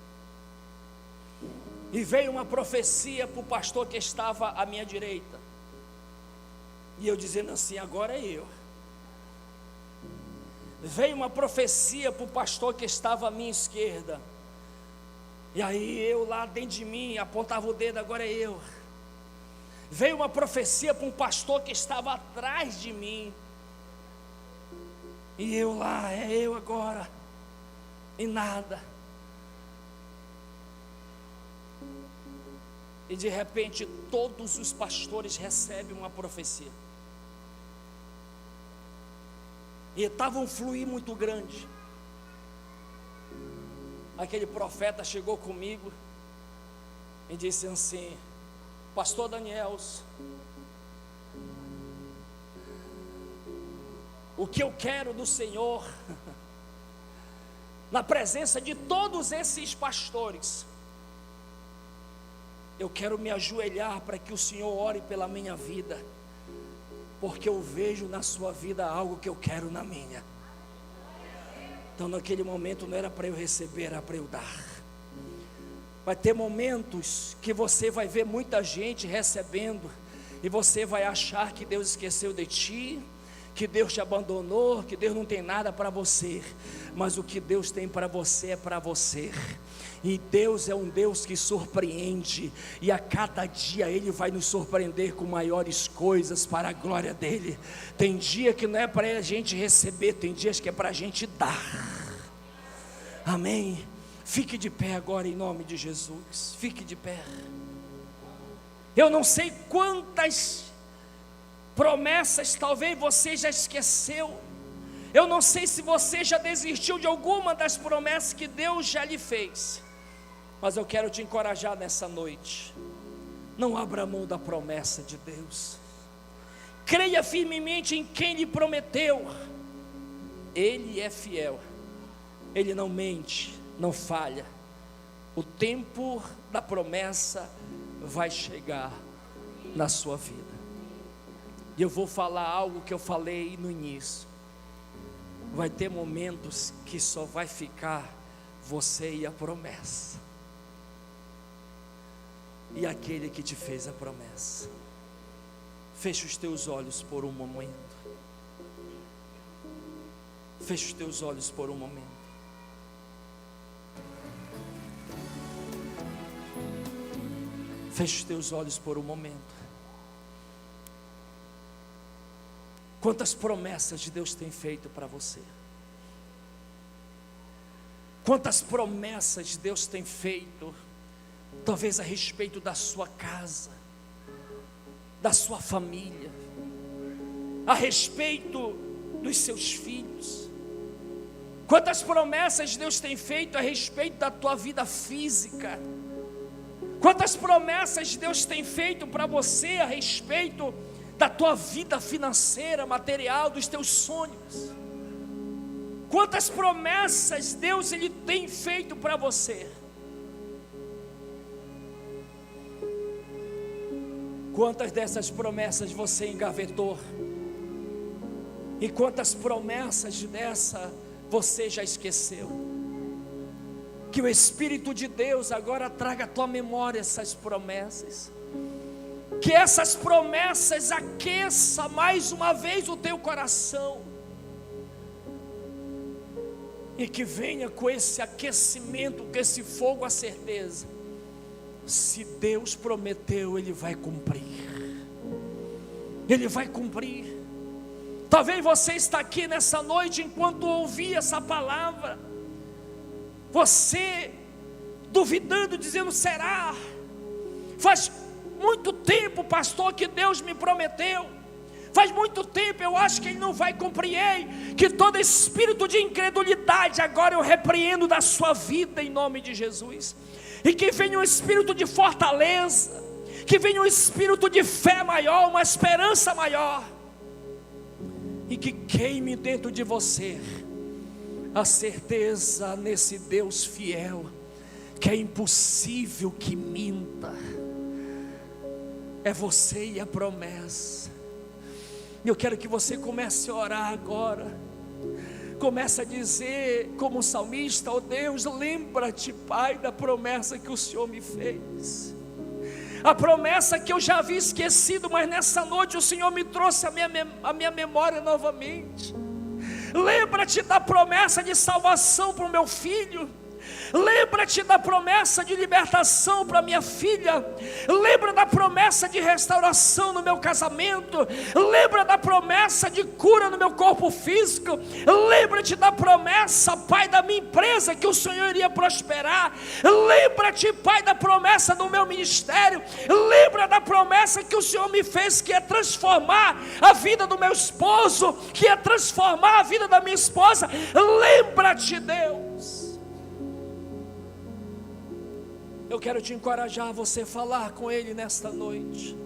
E veio uma profecia para o pastor que estava à minha direita. E eu dizendo assim: agora é eu. Veio uma profecia para o pastor que estava à minha esquerda. E aí eu lá dentro de mim apontava o dedo: agora é eu. Veio uma profecia para um pastor que estava atrás de mim. E eu lá: é eu agora. E nada. E de repente todos os pastores recebem uma profecia. E estava um fluir muito grande. Aquele profeta chegou comigo e disse assim: pastor Daniel, o que eu quero do Senhor, na presença de todos esses pastores, eu quero me ajoelhar para que o Senhor ore pela minha vida, porque eu vejo na sua vida algo que eu quero na minha. Então naquele momento não era para eu receber, era para eu dar. Vai ter momentos que você vai ver muita gente recebendo, e você vai achar que Deus esqueceu de ti, que Deus te abandonou, que Deus não tem nada para você. Mas o que Deus tem para você é para você. E Deus é um Deus que surpreende, e a cada dia Ele vai nos surpreender com maiores coisas para a glória dEle. Tem dia que não é para a gente receber, tem dias que é para a gente dar. Amém? Fique de pé agora em nome de Jesus. Fique de pé. Eu não sei quantas promessas talvez você já esqueceu. Eu não sei se você já desistiu de alguma das promessas que Deus já lhe fez. Mas eu quero te encorajar nessa noite: não abra mão da promessa de Deus. Creia firmemente em quem lhe prometeu. Ele é fiel, Ele não mente, não falha. O tempo da promessa vai chegar na sua vida. E eu vou falar algo que eu falei no início. Vai ter momentos que só vai ficar você e a promessa, e aquele que te fez a promessa. Feche os teus olhos por um momento. Feche os teus olhos por um momento. Feche os teus olhos por um momento. Quantas promessas de Deus tem feito para você? Quantas promessas Deus tem feito, talvez a respeito da sua casa, da sua família, a respeito dos seus filhos. Quantas promessas Deus tem feito a respeito da tua vida física. Quantas promessas Deus tem feito para você a respeito da tua vida financeira, material, dos teus sonhos. Quantas promessas Deus Ele tem feito para você. Quantas dessas promessas você engavetou? E quantas promessas dessa você já esqueceu? Que o Espírito de Deus agora traga à tua memória essas promessas. Que essas promessas aqueça mais uma vez o teu coração. E que venha com esse aquecimento, com esse fogo, a certeza: se Deus prometeu, Ele vai cumprir. Ele vai cumprir. Talvez você está aqui nessa noite, enquanto ouvia essa palavra, você duvidando, dizendo: será? Faz muito tempo, pastor, que Deus me prometeu. Faz muito tempo, eu acho que Ele não vai cumprir. Que todo espírito de incredulidade agora eu repreendo da sua vida em nome de Jesus. E que venha um espírito de fortaleza, que venha um espírito de fé maior, uma esperança maior, e que queime dentro de você a certeza nesse Deus fiel, que é impossível que minta. É você e a promessa. Eu quero que você comece a orar agora. Começa a dizer como salmista: ó Deus, lembra-te, Pai, da promessa que o Senhor me fez. A promessa que eu já havia esquecido, mas nessa noite o Senhor me trouxe a minha memória novamente. Lembra-te da promessa de salvação para o meu filho. Lembra-te da promessa de libertação para minha filha. Lembra da promessa de restauração no meu casamento. Lembra da promessa de cura no meu corpo físico. Lembra-te da promessa, Pai, da minha empresa, que o Senhor iria prosperar. Lembra-te, Pai, da promessa do meu ministério. Lembra da promessa que o Senhor me fez, que é transformar a vida do meu esposo, que é transformar a vida da minha esposa. Lembra-te, Deus. Eu quero te encorajar a você falar com Ele nesta noite.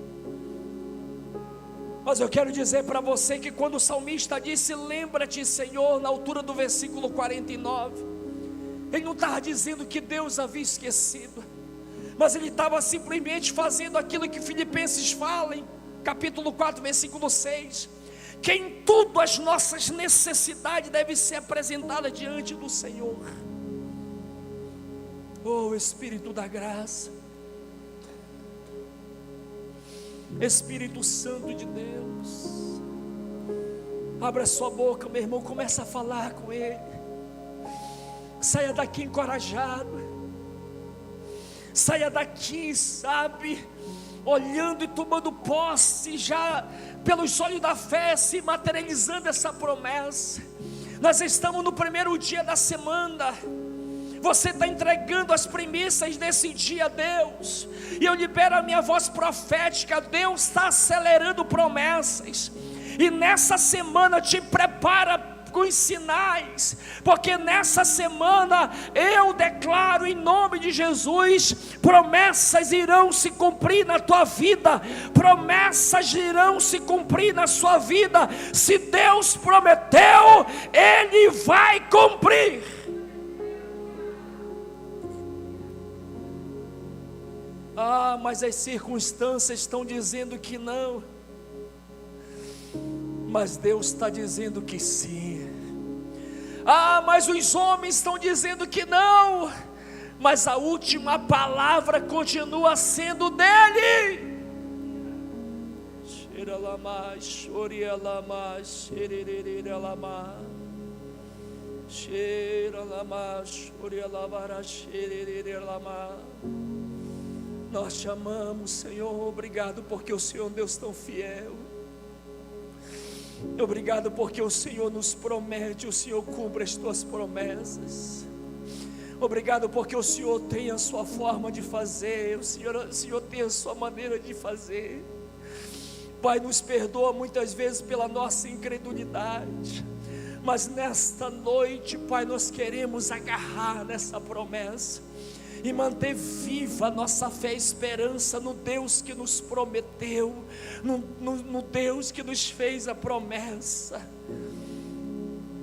Mas eu quero dizer para você que quando o salmista disse: lembra-te, Senhor, na altura do versículo 49, ele não estava dizendo que Deus havia esquecido, mas ele estava simplesmente fazendo aquilo que Filipenses fala em capítulo 4, versículo 6, que em tudo as nossas necessidades devem ser apresentadas diante do Senhor. Oh, Espírito da graça, Espírito Santo de Deus, abra sua boca, meu irmão, começa a falar com Ele. Saia daqui encorajado, saia daqui, sabe, olhando e tomando posse, já pelos olhos da fé, se materializando essa promessa. Nós estamos no primeiro dia da semana. Você está entregando as premissas desse dia a Deus, e eu libero a minha voz profética. Deus está acelerando promessas, e nessa semana te prepara com os sinais, porque nessa semana eu declaro em nome de Jesus: promessas irão se cumprir na tua vida, promessas irão se cumprir na sua vida. Se Deus prometeu, Ele vai cumprir. Ah, mas as circunstâncias estão dizendo que não, mas Deus está dizendo que sim. Ah, mas os homens estão dizendo que não, mas a última palavra continua sendo dele. Nós te amamos, Senhor. Obrigado porque o Senhor é um Deus tão fiel. Obrigado porque o Senhor nos promete, o Senhor cumpre as tuas promessas. Obrigado porque o Senhor tem a sua forma de fazer, o Senhor tem a sua maneira de fazer. Pai, nos perdoa muitas vezes pela nossa incredulidade, mas nesta noite, Pai, nós queremos agarrar nessa promessa e manter viva a nossa fé e esperança no Deus que nos prometeu, no Deus que nos fez a promessa.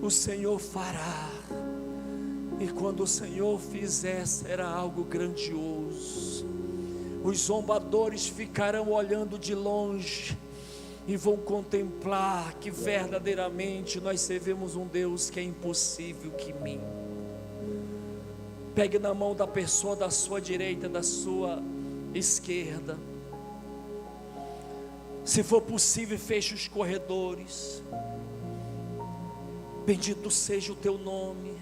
O Senhor fará, e quando o Senhor fizer, será algo grandioso. Os zombadores ficarão olhando de longe e vão contemplar que verdadeiramente nós servimos um Deus que é impossível que minta. Pegue na mão da pessoa da sua direita, da sua esquerda. Se for possível, feche os corredores. Bendito seja o teu nome.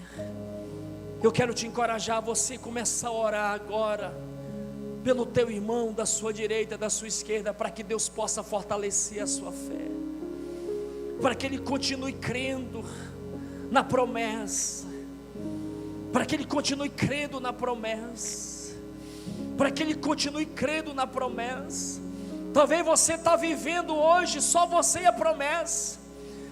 Eu quero te encorajar a você começar a orar agora pelo teu irmão da sua direita, da sua esquerda, para que Deus possa fortalecer a sua fé, para que ele continue crendo na promessa, para que ele continue crendo na promessa, para que ele continue crendo na promessa. Talvez você está vivendo hoje só você e a promessa.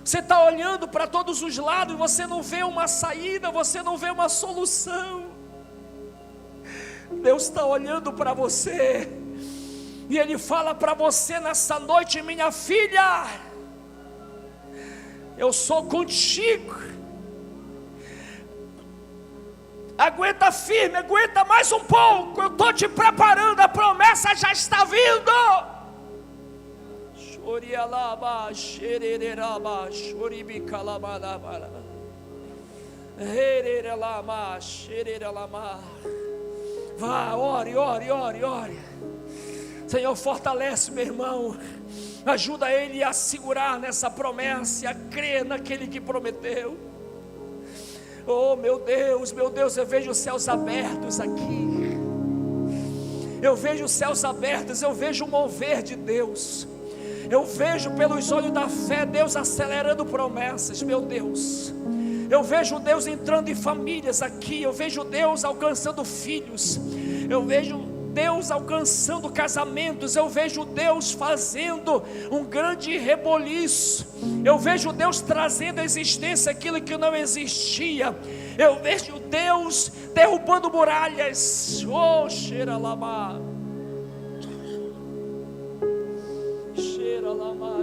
Você está olhando para todos os lados e você não vê uma saída, você não vê uma solução. Deus está olhando para você e Ele fala para você nessa noite: minha filha, eu sou contigo. Aguenta firme, aguenta mais um pouco, eu estou te preparando, a promessa já está vindo. Vá, ore. Senhor, fortalece meu irmão. Ajuda ele a segurar nessa promessa e a crer naquele que prometeu. Oh meu Deus, eu vejo os céus abertos aqui. Eu vejo os céus abertos, eu vejo o mover de Deus. Eu vejo pelos olhos da fé Deus acelerando promessas, meu Deus. Eu vejo Deus entrando em famílias aqui. Eu vejo Deus alcançando filhos. Eu vejo Deus alcançando casamentos. Eu vejo Deus fazendo um grande reboliço. Eu vejo Deus trazendo à existência aquilo que não existia. Eu vejo Deus derrubando muralhas. Oh, Xeralama,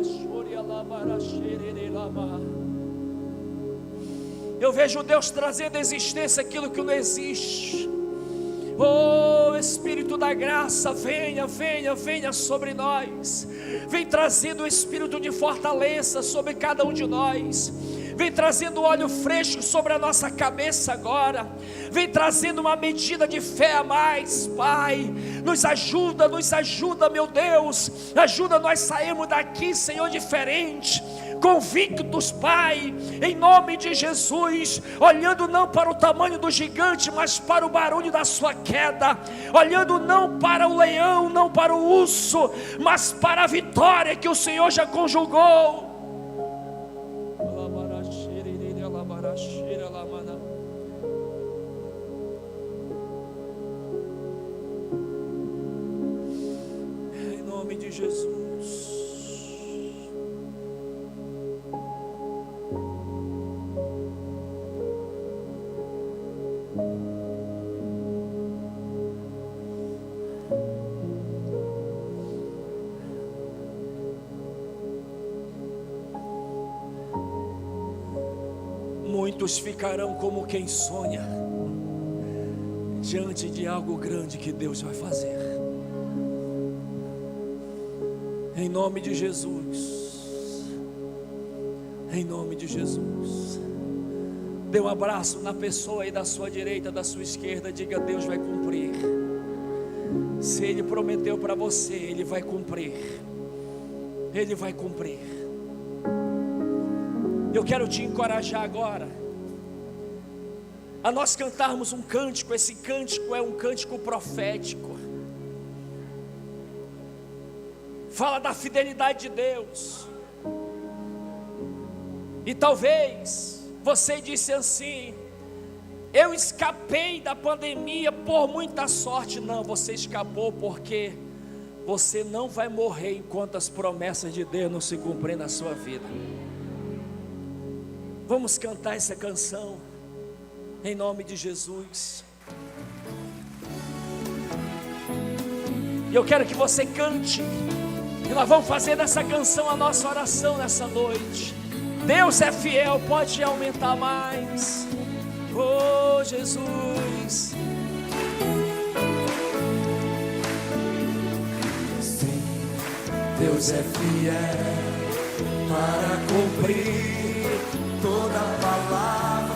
Xorialabara, Xerelama. Eu vejo Deus trazendo à existência aquilo que não existe. Oh, Espírito da graça, venha sobre nós. Vem trazendo o espírito de fortaleza sobre cada um de nós. Vem trazendo óleo fresco sobre a nossa cabeça agora. Vem trazendo uma medida de fé a mais, Pai. Nos ajuda, meu Deus. Ajuda nós sairmos daqui, Senhor, diferente, convictos, Pai, em nome de Jesus, olhando não para o tamanho do gigante, mas para o barulho da sua queda, olhando não para o leão, não para o urso, mas para a vitória que o Senhor já conjugou. Em nome de Jesus. Muitos ficarão como quem sonha diante de algo grande que Deus vai fazer. Em nome de Jesus. Em nome de Jesus. Dê um abraço na pessoa aí da sua direita, da sua esquerda. Diga: Deus vai cumprir. Se Ele prometeu para você, Ele vai cumprir. Ele vai cumprir. Eu quero te encorajar agora a nós cantarmos um cântico. Esse cântico é um cântico profético. Fala da fidelidade de Deus. E talvez você disse assim: eu escapei da pandemia por muita sorte. Não, você escapou porque você não vai morrer enquanto as promessas de Deus não se cumprirem na sua vida. Vamos cantar essa canção em nome de Jesus. E eu quero que você cante. E nós vamos fazer dessa canção a nossa oração nessa noite. Deus é fiel, pode aumentar mais. Oh, Jesus. Sim, Deus é fiel para cumprir toda palavra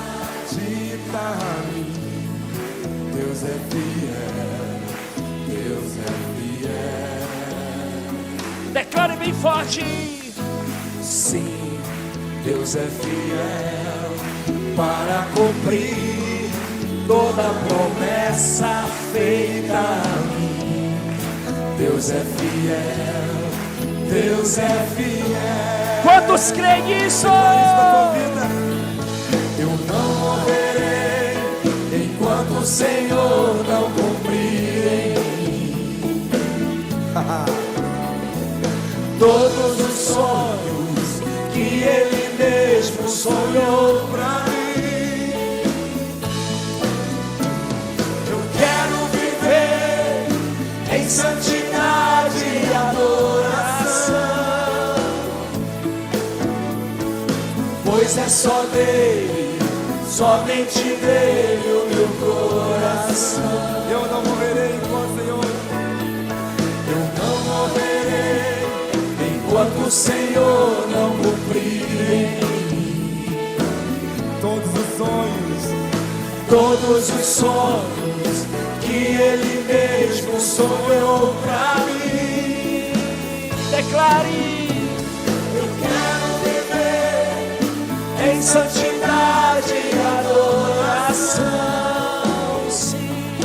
dita a mim. Deus é fiel, Deus é fiel. Declare bem forte. Sim, Deus é fiel para cumprir toda promessa feita a mim. Deus é fiel, Deus é fiel. Quantos creem nisso? Eu não morrerei enquanto o Senhor não cumprir em mim todos os sonhos que Ele mesmo sonhou pra mim. Eu quero viver em santidade e adoração, pois é só dele, somente dele o meu coração. Eu não morrerei enquanto o Senhor, eu não morrerei enquanto o Senhor não cumprir em mim todos os sonhos todos os sonhos que Ele mesmo sonhou pra mim. Declare: eu quero viver em santidade e adoração, sim,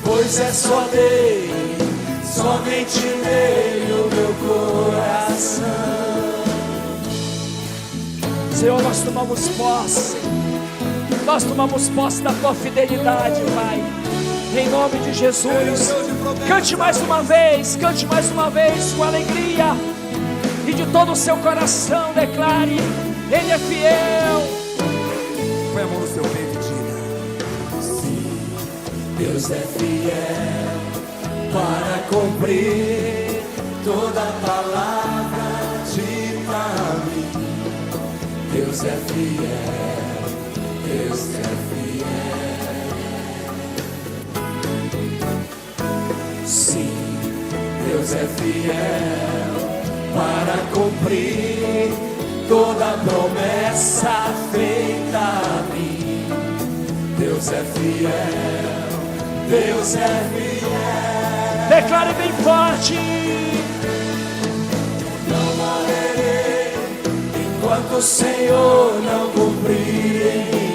pois é só dele, somente nele o meu coração. Senhor, nós tomamos posse da tua fidelidade, Pai, em nome de Jesus. Cante mais uma vez com alegria, e de todo o seu coração declare: Ele é fiel. Põe a mão no seu peito e diga: sim, Deus é fiel para cumprir toda a palavra dita a mim. Deus é fiel, Deus é fiel. Sim, Deus é fiel para cumprir toda a promessa feita a mim. Deus é fiel, Deus é fiel. Declare bem forte: não morrerei enquanto o Senhor não cumprir em mim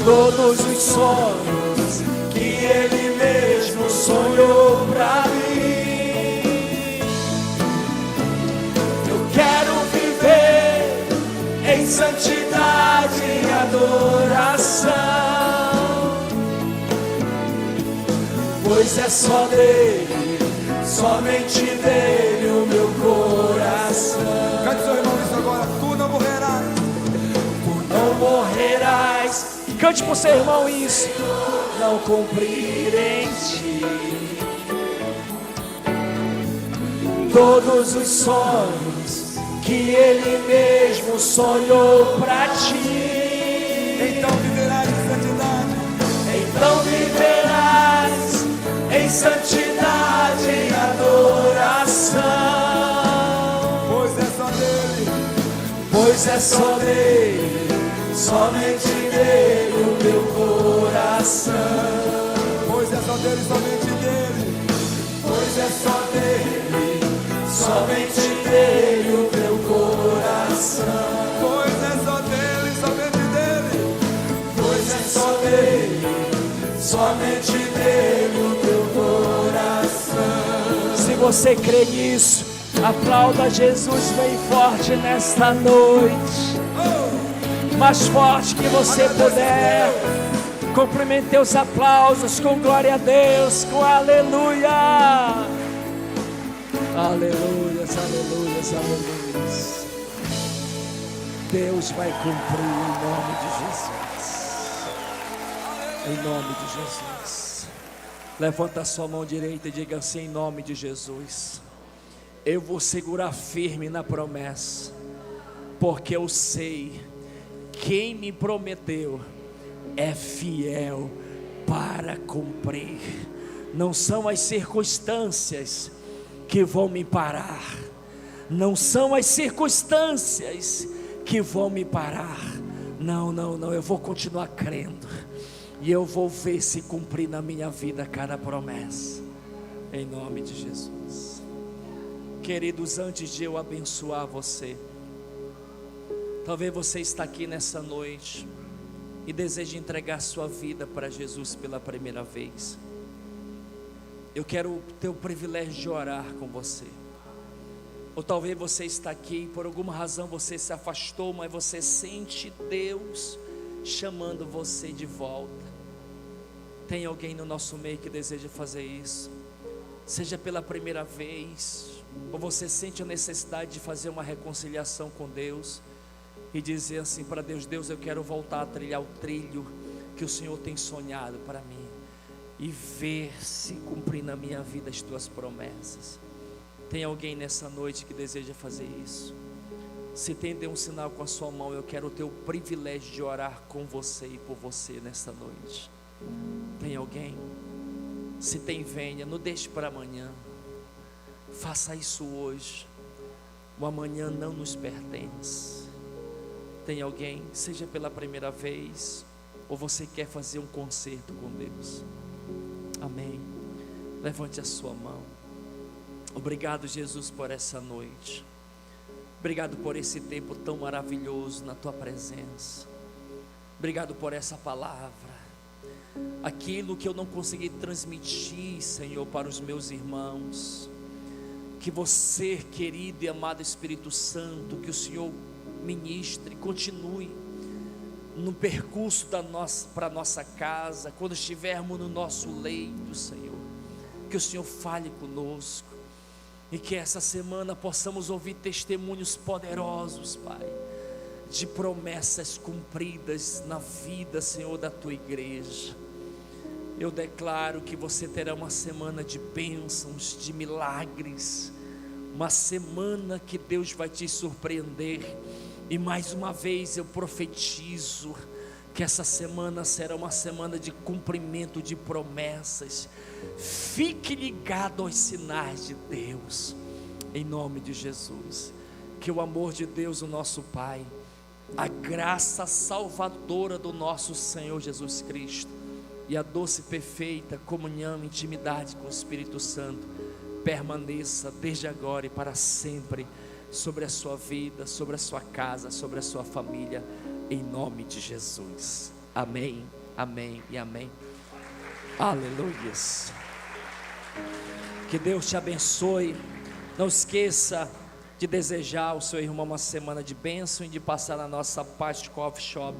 todos os sonhos que Ele mesmo sonhou pra mim. Eu quero viver em santidade e adoração, pois é só dele, somente dele o meu coração. Cante seu irmão isso agora: tu não morrerás, tu não morrerás. Cante pro seu irmão isso: não cumprir em ti todos os sonhos que Ele mesmo sonhou pra ti. Então viverás em santidade, então viverás em santidade e adoração, pois é só dele, somente dele o meu coração. Pois é só dele, somente dele, pois é só dele, somente dele o meu coração. Pois é só dele, somente dele, pois é só dele, somente dele o meu coração. Se você crê nisso, aplauda Jesus bem forte nesta noite, mais forte que você puder. Cumprimente os aplausos com glória a Deus, com aleluia. Aleluias, aleluias, aleluias. Deus vai cumprir em nome de Jesus. Em nome de Jesus. Levanta a sua mão direita e diga assim: em nome de Jesus, eu vou segurar firme na promessa, porque eu sei, quem me prometeu é fiel para cumprir. Não são as circunstâncias que vão me parar, não são as circunstâncias que vão me parar. Não, eu vou continuar crendo, e eu vou ver se cumprir na minha vida cada promessa, em nome de Jesus. Queridos, antes de eu abençoar você, talvez você está aqui nessa noite e deseje entregar sua vida para Jesus pela primeira vez. Eu quero ter o privilégio de orar com você. Ou talvez você está aqui e por alguma razão você se afastou, mas você sente Deus chamando você de volta. Tem alguém no nosso meio que deseja fazer isso? Seja pela primeira vez, ou você sente a necessidade de fazer uma reconciliação com Deus e dizer assim para Deus: Deus, eu quero voltar a trilhar o trilho que o Senhor tem sonhado para mim, e ver se cumprir na minha vida as tuas promessas. Tem alguém nessa noite que deseja fazer isso? Se tem, dê um sinal com a sua mão. Eu quero ter o privilégio de orar com você e por você nessa noite. Tem alguém? Se tem, venha, não deixe para amanhã. Faça isso hoje. O amanhã não nos pertence. Tem alguém, seja pela primeira vez, ou você quer fazer um concerto com Deus? Amém. Levante a sua mão. Obrigado, Jesus, por essa noite. Obrigado por esse tempo tão maravilhoso na tua presença. Obrigado por essa palavra. Aquilo que eu não consegui transmitir, Senhor, para os meus irmãos, que você, querido e amado Espírito Santo, que o Senhor ministre, continue no percurso para a nossa casa, quando estivermos no nosso leito, Senhor, que o Senhor fale conosco, e que essa semana possamos ouvir testemunhos poderosos, Pai, de promessas cumpridas na vida, Senhor, da tua igreja. Eu declaro que você terá uma semana de bênçãos, de milagres, uma semana que Deus vai te surpreender. E mais uma vez eu profetizo que essa semana será uma semana de cumprimento de promessas. Fique ligado aos sinais de Deus, em nome de Jesus. Que o amor de Deus, o nosso Pai, a graça salvadora do nosso Senhor Jesus Cristo e a doce, perfeita comunhão, intimidade com o Espírito Santo permaneça desde agora e para sempre sobre a sua vida, sobre a sua casa, sobre a sua família, em nome de Jesus. Amém, amém e amém. Aleluias. Que Deus te abençoe. Não esqueça de desejar ao seu irmão uma semana de bênção e de passar na nossa Paz Coffee Shop,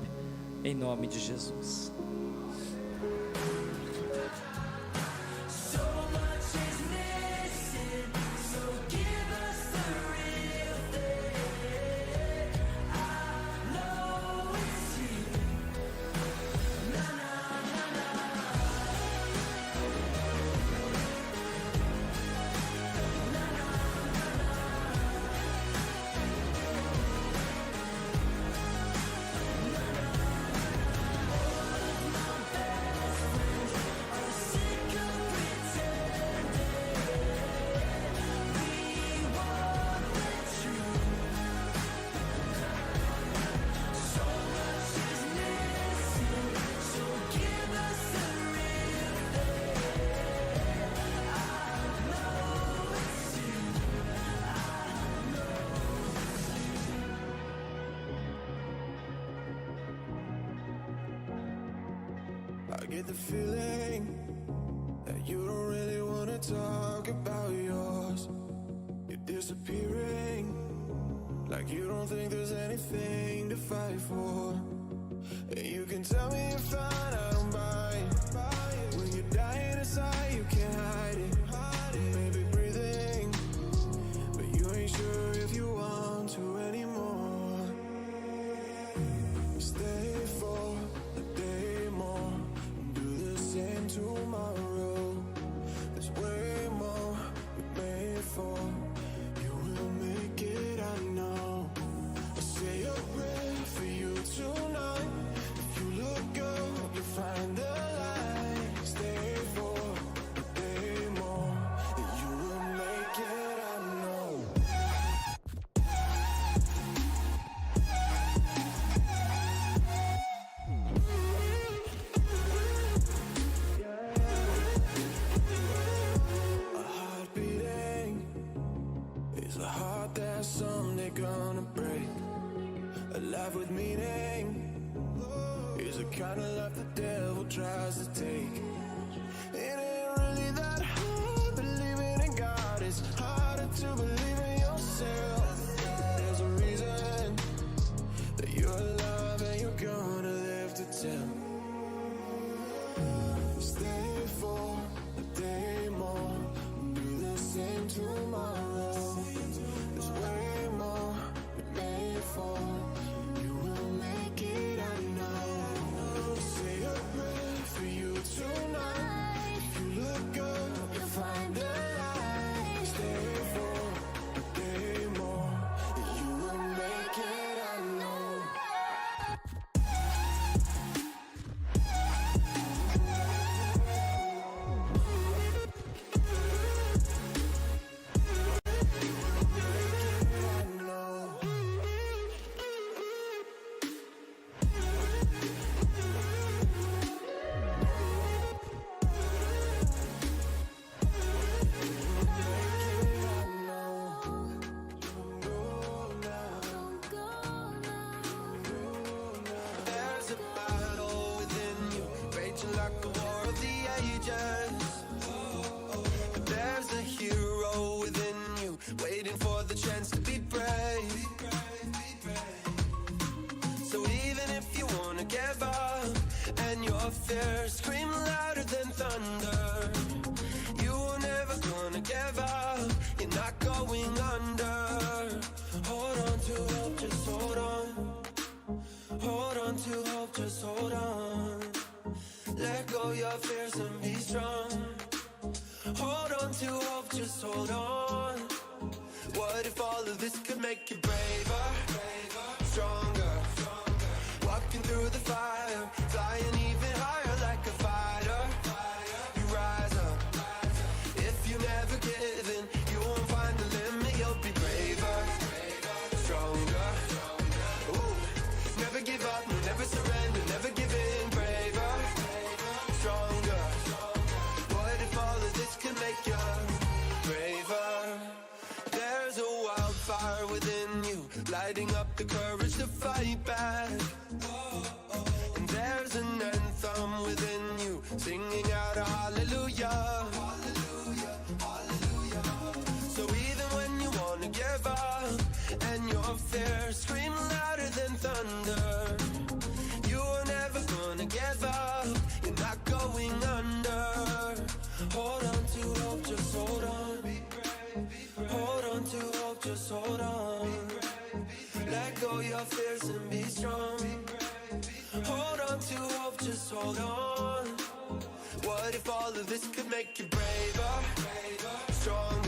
em nome de Jesus. I get the feeling that you don't really want to talk about yours. You're disappearing, like you don't think there's anything to fight for. And you can tell me you're fine, I don't mind. When you're dying inside, you can't hide it. You may be breathing, but you ain't sure if you want to anymore. Stay for a day more, do the same tomorrow. There's way more we made for. You will make it, I know. I say a prayer for you tonight. If you look up, you'll find the light. Stay for a day more, and you will make it, I know. A heart beating is a heart that's someday gonna break. A life with meaning is a kind of life the devil tries to take. It ain't really that hard believing in God. It's harder to believe in yourself. There's a reason that you're alive and you're gonna live to tell. Stay for a day more, do the same tomorrow. There's way more we made for. You will make it, I know. Say a prayer for you tonight. If you look up, you'll find the light. Stay for chance to be brave. So even if you wanna give up and your fears scream louder than thunder, you are never gonna give up. You're not going under. Hold on to hope, just hold on. Hold on to hope, just hold on. Let go your fears and be strong. Hold on to hope, just hold on. What if all of this could make you braver, stronger, walking through the fire, flying even higher like a fighter. You rise up. If you never give in, you won't find the limit. You'll be braver, stronger. Ooh. Never give up, no, never surrender, never give in. Braver, stronger. What if all of this can make you braver? There's a wildfire within you, lighting up the courage to fight back. And there's an anthem within you, singing out a hallelujah. So even when you wanna give up and your fears scream louder than thunder, you are never gonna give up. You're not going under. Hold on to hope, just hold on. Hold on to hope, just hold on. Let go your fears and be strong. Hold on to hope, just hold on. What if all of this could make you braver, stronger?